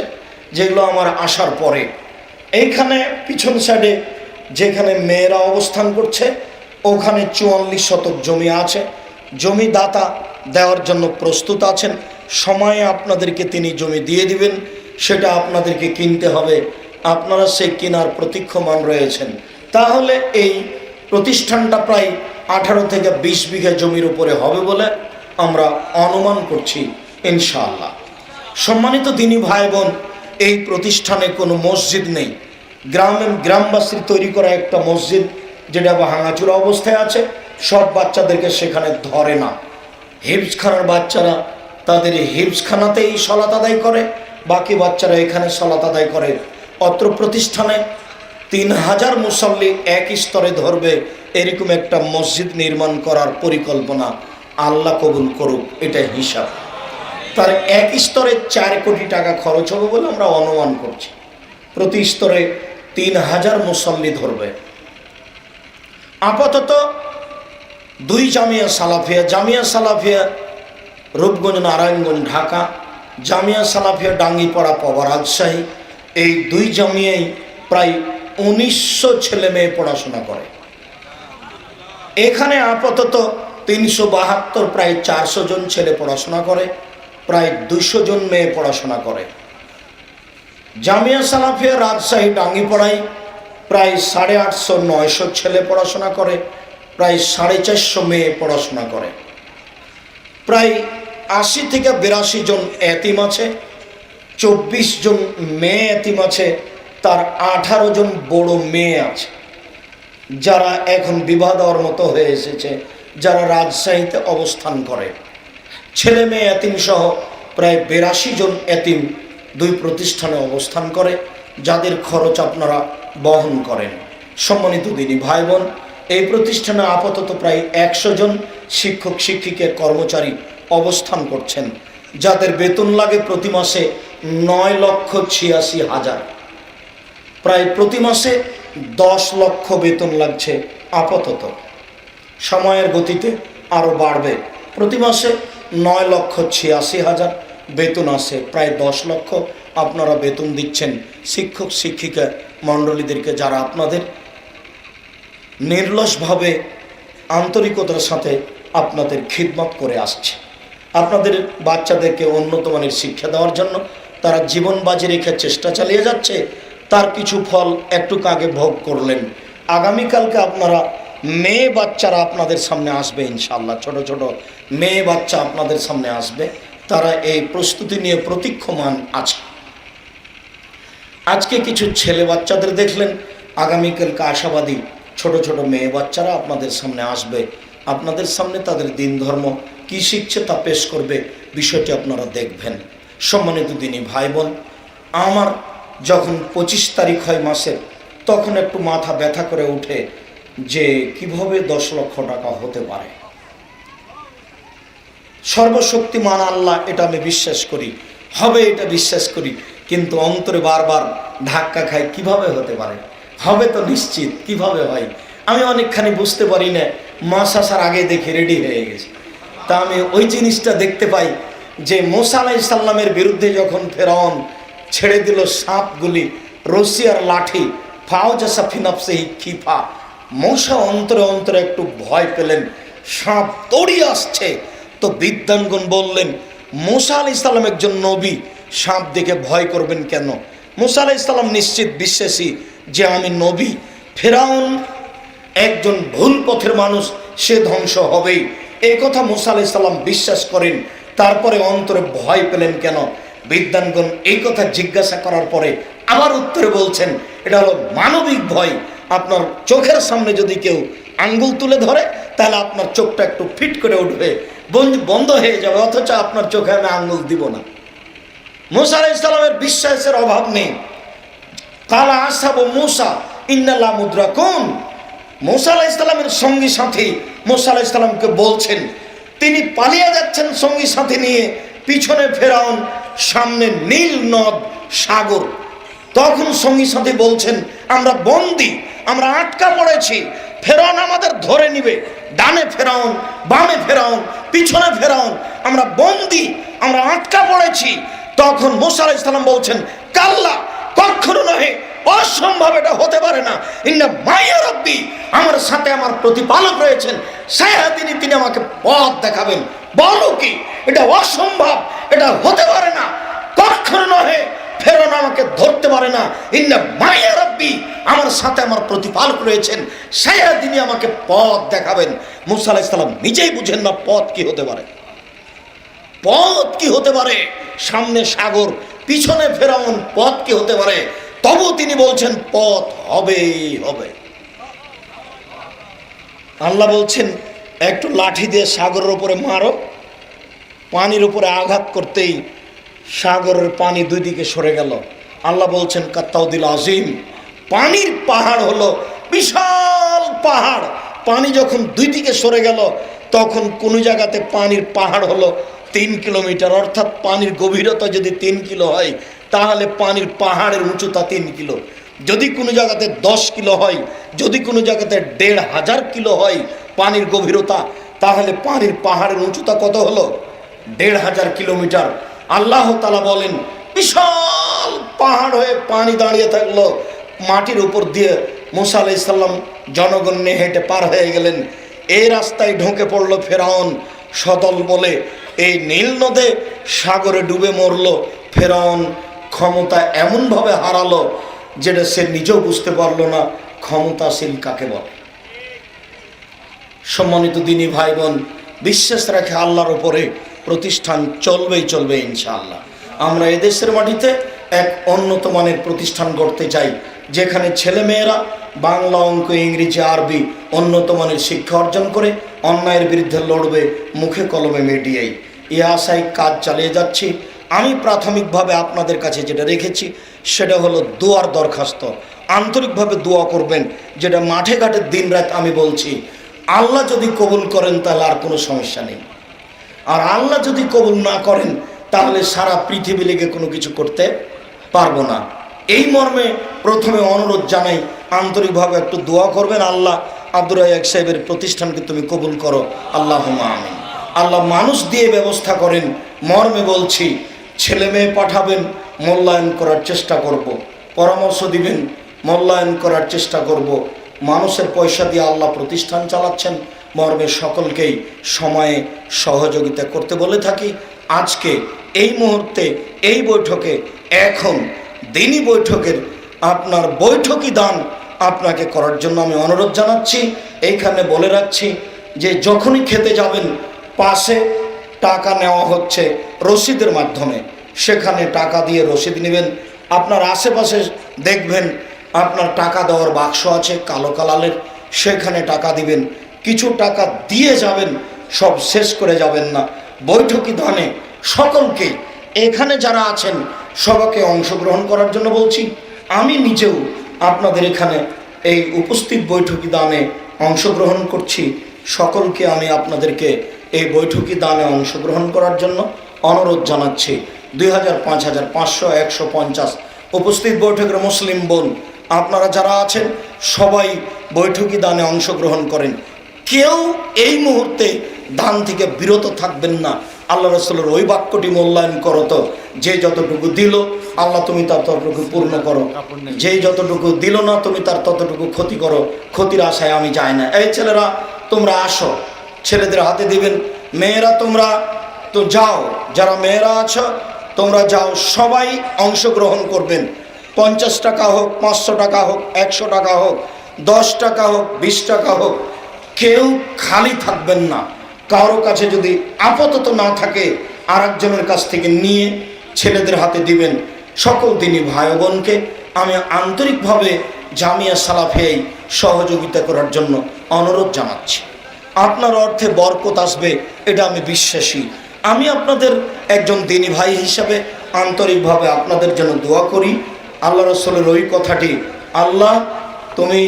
যেগুলো আমার আসার পরে। এইখানে পিছন সাইডে যেখানে মেয়েরা অবস্থান করছে ওখানে 44 শতক জমি আছে। জমিদাতা দেওয়ার জন্য প্রস্তুত আছেন, সময়ে আপনাদেরকে তিনি জমি দিয়ে দিবেন, সেটা আপনাদেরকে কিনতে হবে। আপনারা সেই কেনার প্রতীক্ষমান রয়েছেন। তাহলে এই প্রতিষ্ঠানটা প্রায় 18 থেকে 20 বিঘা জমির উপরে হবে বলে আমরা অনুমান করছি ইনশাআল্লাহ। সম্মানিত দিনী ভাই বোন, এই প্রতিষ্ঠানে কোনো মসজিদ নেই। গ্রামবাসীর তৈরি করা একটা মসজিদ, যেটা ভাঙাচুরা অবস্থায় আছে। সব বাচ্চাদেরকে সেখানে ধরে না। হিফজখানার বাচ্চারা তাদের হিফজখানাতেই সলাত আদায় করে, বাকি বাচ্চারা এখানে সলাত আদায় করে। অত্র প্রতিষ্ঠানে 3000 মুসল্লি এক স্তরে ধরবে এরকম একটা মসজিদ নির্মাণ করার পরিকল্পনা আল্লাহ কবুল করুক, এটা হিসাব। তার এক স্তরে 4 কোটি টাকা খরচ হবে বলে আমরা অনুমান করছি। প্রতি স্তরে 3000 মুসল্লি ধরবে। আপাতত 2 জামিয়া সালাফিয়া রূপগঞ্জ নারায়ণগঞ্জ ঢাকা, জামিয়া সালাফিয়া ডাঙ্গিপাড়া পাওয়া রাজশাহী, এই 2 জামিয়ায় প্রায় 1900 ছেলে মেয়ে পড়াশোনা করে। এখানে আপাতত 372 প্রায় 400 জন ছেলে পড়াশোনা করে, প্রায় 200 জন মেয়ে পড়াশোনা করে। জামিয়া সালাফিয়া রাজশাহী ডাঙ্গিপাড়ায় প্রায় 850-900 ছেলে পড়াশোনা করে, প্রায় 450 মেয়ে পড়াশোনা করে। প্রায় 80 থেকে 82 জন এতিম আছে, 24 জন মেয়ে এতিম আছে, তার 18 জন বড় মেয়ে আছে যারা এখন বিবাহ দেওয়ার মতো হয়ে এসেছে, যারা রাজশাহীতে অবস্থান করে। ছেলে মেয়ে এতিম সহ প্রায় 82 জন এতিম 2 প্রতিষ্ঠানে অবস্থান করে, যাদের খরচ আপনারা বহন করেন। সম্মানিত দিনী ভাই বোন, এই প্রতিষ্ঠানে আপাতত প্রায় 100 জন শিক্ষক শিক্ষিকা কর্মচারী অবস্থান করছেন, যাদের বেতন লাগে প্রতি মাসে 9,86,000। প্রায় প্রতি মাসে 10 লক্ষ বেতন লাগছে আপাতত। সময়ের গতিতে আরও বাড়বে। প্রতি মাসে 9,86,000 বেতন আসে, প্রায় 10 লক্ষ আপনারা বেতন দিচ্ছেন শিক্ষক শিক্ষিকা মণ্ডলীদেরকে, যারা আপনাদের নির্লসভাবে আন্তরিকতার সাথে আপনাদের খিদমত করে আসছে। আপনাদের বাচ্চাদেরকে উন্নত মানের শিক্ষা দেওয়ার জন্য তারা জীবন বাজি রেখে চেষ্টা চালিয়ে যাচ্ছে। তার কিছু ফল একটু আগে ভোগ করলেন। আগামীকালকে আপনারা মেয়ে বাচ্চারা আপনাদের সামনে আসবে ইনশাআল্লাহ। ছোট ছোট মেয়ে বাচ্চা আপনাদের সামনে আসবে, তারা এই প্রস্তুতি নিয়ে প্রতীক্ষমান আছে। আজকে কিছু ছেলে বাচ্চাদের দেখলেন, আগামীকালকে আশাবাদী ছোট ছোট মেয়ে বাচ্চারা আপনাদের সামনে আসবে। আপনাদের সামনে তাদের দিন ধর্ম কি শিখছে তা পেশ করবে, বিষয়টি আপনারা দেখবেন। সম্মানিত দিনী ভাই বোন, আমার যখন 25 তারিখ হয় মাসের, তখন একটু মাথা ব্যথা করে উঠে যে কিভাবে 10 লক্ষ টাকা হতে পারে। সর্বশক্তিমান আল্লাহ, এটা আমি বিশ্বাস করি, হবে এটা বিশ্বাস করি, কিন্তু অন্তরে বারবার ধাক্কা খায়, কিভাবে হতে পারে, হবে তো নিশ্চিত, কিভাবে হয়। আমি অনেকখানি বুঝতে পারি না, মাস আসার আগে দেখে রেডি হয়ে গেছে। তা আমি ওই জিনিসটা দেখতে পাই যে মুসা আলাইহিস সালামের বিরুদ্ধে যখন ফেরাউন ছেড়ে দিল সাপগুলি, রশি আর লাঠি, ফাওজাসা ফি নাফসিহি খিফা, মুসা অন্তরে অন্তরে একটু ভয় পেলেন, সাপ দৌড়িয়ে আসছে। তো বিদ্বানগণ বললেন, মুসা আলাইহিস সালাম একজন নবী, সাপ দেখে ভয় করবেন কেন? মুসা আলাইহিস সালাম নিশ্চিত বিশ্বাসী যে আমি নবী, ফেরাউন একজন ভুল পথের মানুষ, সে ধ্বংস হবেই, এই কথা মুসা আলাইহিস সালাম বিশ্বাস করেন। তারপরে অন্তরে ভয় পেলেন কেন? বিদ্বানগণ এই কথা জিজ্ঞাসা করার পরে আবার উত্তরে বলছেন, এটা হলো মানবিক ভয়। আপনার চোখের সামনে যদি কেউ আঙ্গুল তুলে ধরে, তাহলে আপনার চোখটা একটু ফিট করে উঠবে, বন্ধ হয়ে যাবে, অথচ আপনার চোখে আমি আঙ্গুল দিব না। মুসা আলাইহিস সালামের বিশ্বাসের অভাব নেই। কালা আসহাবু মুসা ইন্না লা মুদরাকুন, মুসা আলাইহিস সালামের সঙ্গী সাথী মুসা আলাইহিস সালামকে বলছেন, তিনি পালিয়ে যাচ্ছেন সঙ্গী সাথী নিয়ে, পিছনে ফেরাউন, সামনে নীল নদ সাগর। তখন সঙ্গী সাথী বলছেন, আমরা বন্দী, আমরা আটকা পড়েছি, ফেরাউন আমাদের ধরে নিবে, ডানে ফেরাউন, বামে ফেরাউন, পিছনে ফেরাউন, আমরা বন্দী, আমরা আটকা পড়েছি। তখন মুসা আলাইহিস সালাম বলছেন, কাল্লা, কখনো নহে, অসম্ভব, এটা হতে পারে না। ইন্না মাইয়া রাব্বি, আমার সাথে আমার প্রতিপালক রয়েছেন, সায়াহদিনী, তিনি আমাকে পথ দেখাবেন। বলো কি, এটা অসম্ভব, এটা হতে পারে না, কখনো নহে, ফেরাউন আমাকে ধরতে পারে না। ইন্না মাইয়া রাব্বি, আমার সাথে আমার প্রতিপালক রয়েছেন, সায়াহদিনী, আমাকে পথ দেখাবেন। মুসা আলাইহিস সালাম নিজেই বুঝেন না পথ কি হতে পারে, পথ কি হতে পারে, সামনে সাগর, পিছনে ফেরাউন, পথ কি হতে পারে? তবু তিনি বলছেন পথ হবেই হবে। আল্লাহ বলছেন একটু লাঠি দিয়ে সাগরের উপরে মারো, পানির উপরে আঘাত করতেই সাগরের পানি দুই দিকে সরে গেল। আল্লাহ বলছেন কাত্তাউদিল আজিম, পানির পাহাড় হলো, বিশাল পাহাড়। পানি যখন দুই দিকে সরে গেল তখন কোন জায়গাতে পানির পাহাড় হলো 3 কিলোমিটার, অর্থাৎ পানির গভীরতা যদি 3 কিলো হয় তাহলে পানির পাহাড়ের উচ্চতা 3 কিলো। যদি কোনো জায়গাতে 10 কিলো হয়, যদি কোনো জায়গাতে 1500 কিলো হয় পানির গভীরতা, তাহলে পানির পাহাড়ের উচ্চতা কত হলো? 1500 কিলোমিটার। আল্লাহ তাআলা বলেন বিশাল পাহাড় হয়ে পানি দাঁড়িয়ে থাকলো, মাটির উপর দিয়ে মুসা আলাইহিস সালাম জনগণ নিয়ে হেঁটে পার হয়ে গেলেন। এই রাস্তায় ঢুকে পড়লো ফেরাউন সদল বলে, এই নীল নদে সাগরে ডুবে মরল। ফেরাউন ক্ষমতা এমনভাবে হারালো যেটা সে নিজেও বুঝতে পারলো না ক্ষমতাশীল কাকে বলে। সম্মানিত দিনী ভাই বোন, বিশ্বাস রাখে আল্লাহর উপরে, প্রতিষ্ঠান চলবেই চলবে ইনশাআল্লাহ। আমরা এদেশের মাটিতে এক উন্নত মানের প্রতিষ্ঠান গড়তে চাই, যেখানে ছেলেমেয়েরা বাংলা, অঙ্ক, ইংরেজি, আরবি উন্নত মানের শিক্ষা অর্জন করে অন্যায়ের বিরুদ্ধে লড়বে মুখে কলমে মিডিয়াই। এই আশায় কাজ চালিয়ে যাচ্ছি। আমি প্রাথমিকভাবে আপনাদের কাছে যেটা রেখেছি সেটা হলো দোয়ার দরখাস্ত। আন্তরিকভাবে দোয়া করবেন, যেটা মাঠে ঘাটে দিন রাত আমি বলছি। আল্লাহ যদি কবুল করেন তাহলে আর কোনো সমস্যা নেই, আর আল্লাহ যদি কবুল না করেন তাহলে সারা পৃথিবী লেগে কোনো কিছু করতে পারবো না। এই মর্মে প্রথমে অনুরোধ জানাই, আন্তরিকভাবে একটু দোয়া করবেন, আল্লাহ আব্দুর রাজ্জাক সাহেবের প্রতিষ্ঠানকে তুমি কবুল করো, আল্লাহুম্মা আমিন। আল্লাহ মানুষ দিয়ে ব্যবস্থা করেন, মর্মে বলছি। ছেলে মেয়ে পাঠাবেন, মূল্যায়ন করার চেষ্টা করব। পরামর্শ দিবেন, মূল্যায়ন করার চেষ্টা করব। মানুষের পয়সা দিয়ে আল্লাহ প্রতিষ্ঠান চালাচ্ছেন, মর্মে সকলকেই সময়ে সহযোগিতা করতে বলে থাকি। আজকে এই মুহূর্তে এই বৈঠকে, এখন দিনই বৈঠকের আপনার বৈঠকি দান আপনাকে করার জন্য আমি অনুরোধ জানাচ্ছি। এইখানে বলে রাখছি যে যখনই খেতে যাবেন পাশে টাকা নেওয়া হচ্ছে রসিদের মাধ্যমে, সেখানে টাকা দিয়ে রসিদ নেবেন। আপনার আশেপাশে দেখবেন আপনার টাকা দেওয়ার বাক্স আছে কালো কালারের, সেখানে টাকা দিবেন। কিছু টাকা দিয়ে যাবেন, সব শেষ করে যাবেন না। বৈঠকি দানে সকলকে, এখানে যারা আছেন সবাইকে অংশগ্রহণ করার জন্য বলছি। আমি নিজেও আপনাদের এখানে এই উপস্থিত বৈঠকি দানে অংশগ্রহণ করছি। সকলকে আমি আপনাদেরকে এই বৈঠকি দানে অংশগ্রহণ করার জন্য অনুরোধ জানাচ্ছি। 2000, 5000, 500, 150 উপস্থিত বৈঠকের মুসলিম বোন আপনারা যারা আছেন সবাই বৈঠকি দানে অংশগ্রহণ করেন। কেউ এই মুহূর্তে দান থেকে বিরত থাকবেন না। আল্লাহ রাসূলের ওই বাক্যটি মূল্যায়ন করো তো, যে যতটুকু দিল আল্লাহ তুমি তার ততটুকু পূর্ণ করো, যে যতটুকু দিল না তুমি তার ততটুকু ক্ষতি করো, ক্ষতির আশায় আমি যাই না। এই ছেলেরা তোমরা আসো, ছেলেদের হাতে দিবেন। মেয়েরা তোমরা তো যাও, যারা মেয়েরা আছো তোমরা যাও, সবাই অংশগ্রহণ করবেন। 50 টাকা হোক, 500 টাকা হোক, 100 টাকা হোক, 10 টাকা হোক, 20 টাকা হোক, কেউ খালি থাকবেন না। কারো কাছে যদি আপাতত না থাকে আরেকজনের কাছ থেকে নিয়ে ছেলেদের হাতে দিবেন। সকল দিনই ভাই বোনকে আমি আন্তরিকভাবে জামিয়া সালাফিয়ায় সহযোগিতা করার জন্য অনুরোধ জানাচ্ছি। আপনার অর্থে বরকত আসবে, এটা আমি বিশ্বাসী। আমি আপনাদের একজন দিনী ভাই হিসাবে আন্তরিকভাবে আপনাদের জন্য দোয়া করি। আল্লাহ রাসূলের ওই কথাটি, আল্লাহ তুমি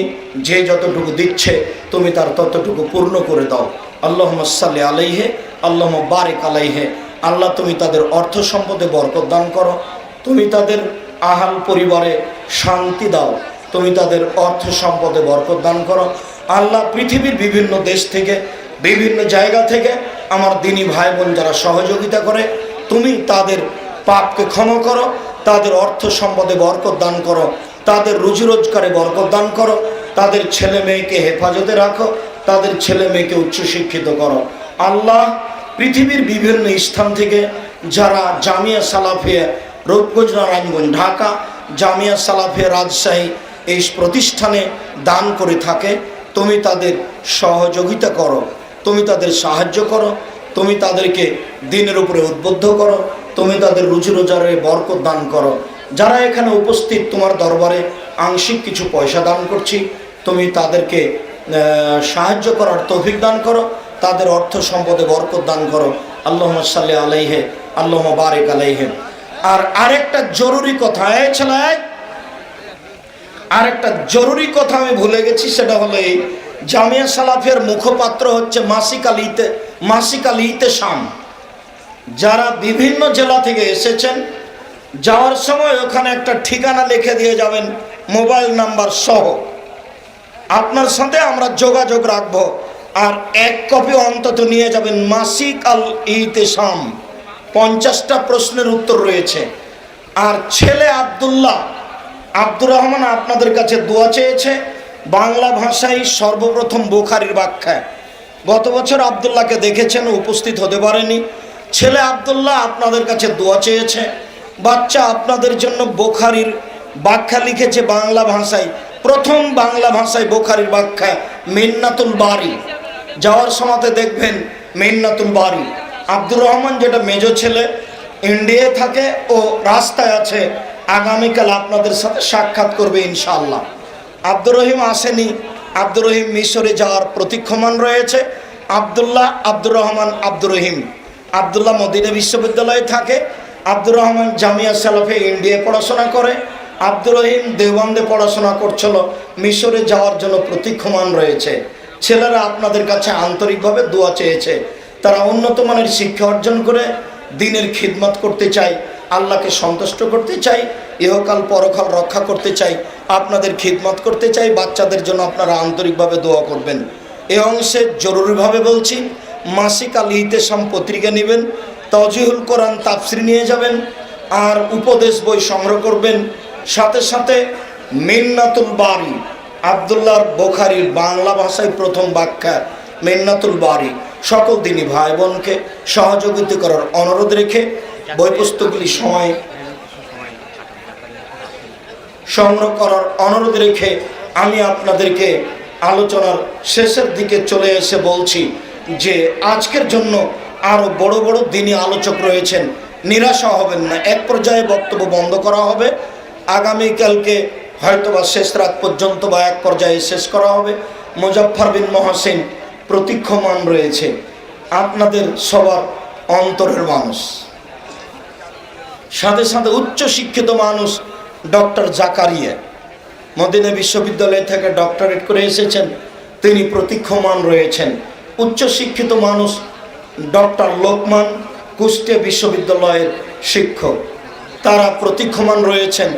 যে যতটুকু দিচ্ছে তুমি তার ততটুকু পূর্ণ করে দাও। আল্লাহুম্মা সাল্লি আলাইহি, আল্লাহুম্মা বারিক আলাইহি। আল্লাহ তুমি তাদের অর্থ সম্পদে বরকত দান করো, তুমি তাদের আহাল পরিবারে শান্তি দাও, তুমি তাদের অর্থ সম্পদে বরকত দান করো। আল্লাহ, পৃথিবীর বিভিন্ন দেশ থেকে, বিভিন্ন জায়গা থেকে আমার দিনী ভাই বোন যারা সহযোগিতা করে, তুমি তাদের পাপকে ক্ষমা করো, তাদের অর্থ সম্পদে বরকত দান করো, তাদের রুজি রোজগারে বরকত দান করো, তাদের ছেলে মেয়েকে হেফাজতে রাখো, তাদের ছেলে মেয়েকে উচ্চশিক্ষিত করো। আল্লাহ, পৃথিবীর বিভিন্ন স্থান থেকে যারা জামিয়া সালাফিয়া রূপগঞ্জ, নারায়ণগঞ্জ, ঢাকা, জামিয়া সালাফিয়া রাজশাহী এই প্রতিষ্ঠানে দান করে থাকে, তুমি তাদের সহযোগিতা করো, তুমি তাদের সাহায্য করো, তুমি তাদেরকে দিনের উপরে উদ্বুদ্ধ করো, তুমি তাদের রুজি রোজগারে বরকত দান করো। যারা এখানে উপস্থিত তোমার দরবারে আংশিক কিছু পয়সা দান করছি, তুমি তাদেরকে সাহায্য করার তৌফিক দান করো, তাদের অর্থ সম্পদে বরকত দান করো। আল্লাহুম্মা সাল্লি আলাইহি, আল্লাহুম্মা বারিক আলাইহি। আর আরেকটা জরুরি কথা, আরেকটা জরুরি কথা আমি ভুলে গেছি, সেটা হলো এই জামিয়া সালাফিয়ার মুখপাত্র হচ্ছে মাসিক আল ইতেশাম। যারা বিভিন্ন জেলা থেকে এসেছেন, যাওয়ার সময় ওখানে একটা ঠিকানা লিখে দিয়ে যাবেন, মোবাইল নাম্বার সহ। আপনার সাথে আমরা যোগাযোগ রাখবো। আর এক কপি অন্তত নিয়ে যাবেন মাসিক আল ইতেশাম। 50টা প্রশ্নের উত্তর রয়েছে। আর ছেলে আব্দুর রহমান আপনাদের কাছে দোয়া চেয়েছে বাংলা ভাষায় সর্বপ্রথম বুখারীর ব্যাখ্যা। গত বছর আব্দুল্লাহকে দেখেছেন, উপস্থিত হতে পারেনি। ছেলে আব্দুল্লাহ আপনাদের কাছে দোয়া চেয়েছে। বাচ্চা আপনাদের জন্য বুখারীর ব্যাখ্যা লিখেছে বাংলা ভাষায়, প্রথম বাংলা ভাষায় বুখারীর ব্যাখ্যা মিন্নাতুল বারী। যাওয়ার সময় দেখবেন মিন্নাতুল বারী। আব্দুর রহমান, যেটা মেজো ছেলে, ইন্ডিয়ায় থাকে ও রাস্তায় আছে, আগামীকাল আপনাদের সাথে সাক্ষাৎ করবে ইনশাআল্লাহ। আব্দুর রহিম আসেনি, আব্দুর রহিম মিশরে যাওয়ার প্রতীক্ষমান রয়েছে। আব্দুর রহমান, আব্দুর রহিম। আব্দুল্লাহ মদিনা বিশ্ববিদ্যালয়ে থাকে, আব্দুর রহমান জামিয়া সালাফে ইন্ডিয়ায় পড়াশোনা করে, আব্দুর রহিম দেওবন্দে পড়াশোনা করছিল, মিশরে যাওয়ার জন্য প্রতীক্ষমান রয়েছে। ছেলেরা আপনাদের কাছে আন্তরিকভাবে দোয়া চেয়েছে, তারা উন্নত মানের শিক্ষা অর্জন করে দিনের খিদমত করতে চায়, আল্লাহকে সন্তুষ্ট করতে চাই, ইহকাল পরকাল রক্ষা করতে চাই, আপনাদের খিদমত করতে চাই। বাচ্চাদের জন্য আপনারা আন্তরিকভাবে দোয়া করবেন। এই অংশে জরুরিভাবে বলছি, মাসিক আল ইতেশাম পত্রিকা নেবেন, তাওজিহুল কোরআন তাফসির নিয়ে যাবেন, আর উপদেশ বই সংগ্রহ করবেন। সাথে সাথে মিন্নাতুল বারী, আব্দুল্লাহর বুখারীর বাংলা ভাষায় প্রথম ব্যাখ্যা মিন্নাতুল বারী, সকল দিনী ভাই বোনকে সহযোগিতা করার অনুরোধ রেখে বই পুস্তকগুলি সময় সংগ্রহ করার অনুরোধ রেখে আমি আপনাদেরকে আলোচনার শেষের দিকে চলে এসে বলছি যে আজকের জন্য আরও বড় বড় দিনী আলোচক রয়েছেন, নিরাশা হবেন না। এক পর্যায়ে বক্তব্য বন্ধ করা হবে, আগামীকালকে হয়তোবা শেষ রাত পর্যন্ত বা এক পর্যায়ে শেষ করা হবে। মুজাফফর বিন মহসিন প্রতীক্ষমান রয়েছে, আপনাদের সবার অন্তরের মানুষ। সাথে সাথে উচ্চ শিক্ষিত মানুষ ডক্টর জাকারিয়া, মদিনা বিশ্ববিদ্যালয় থেকে ডক্টরেট করে এসেছেন, তিনি প্রতীক্ষমান রয়েছেন। উচ্চ শিক্ষিত মানুষ ডক্টর লোকমান, কুষ্টিয়া বিশ্ববিদ্যালয়ের শিক্ষক, তারা প্রতীক্ষমান রয়েছেন।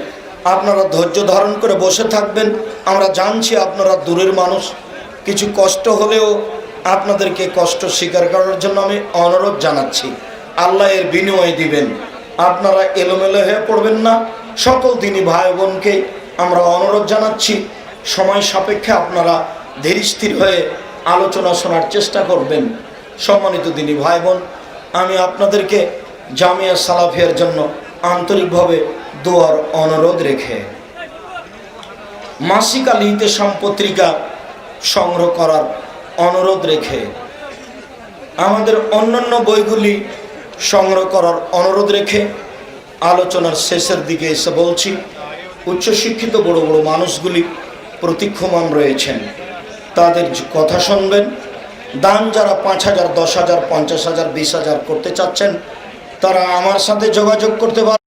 আপনারা ধৈর্য ধারণ করে বসে থাকবেন। আমরা জানছি আপনারা দূরের মানুষ, কিছু কষ্ট হলেও আপনাদেরকে কষ্ট স্বীকার করার জন্য আমি অনুরোধ জানাচ্ছি। আল্লাহ এর বিনিময় দিবেন, আপনারা এলোমেলো হয়ে পড়বেন না। সকল দিনী ভাই বোনকে আমরা অনুরোধ জানাচ্ছি, সময় সাপেক্ষে আপনারা ধীর স্থির হয়ে আলোচনা শোনার চেষ্টা করবেন। সম্মানিত দিনী ভাই বোন, আমি আপনাদেরকে জামিয়া সালাফিয়ার জন্য আন্তরিকভাবে দোয়ার অনুরোধ রেখে মাসিক আল ইতেশাম পত্রিকা সংগ্রহ করার অনুরোধ রেখে আমাদের অন্যান্য বইগুলি সংগ্রহ করার অনুরোধ রেখে আলোচনার শেষের দিকে এসে বলছি, উচ্চশিক্ষিত বড় বড় মানুষগুলি প্রতীক্ষমান রয়েছেন, তাদের কথা শুনবেন। দান যারা 5,000, 10,000, 50,000, 20,000 করতে চাচ্ছেন, তারা আমার সাথে যোগাযোগ করতে পারেন।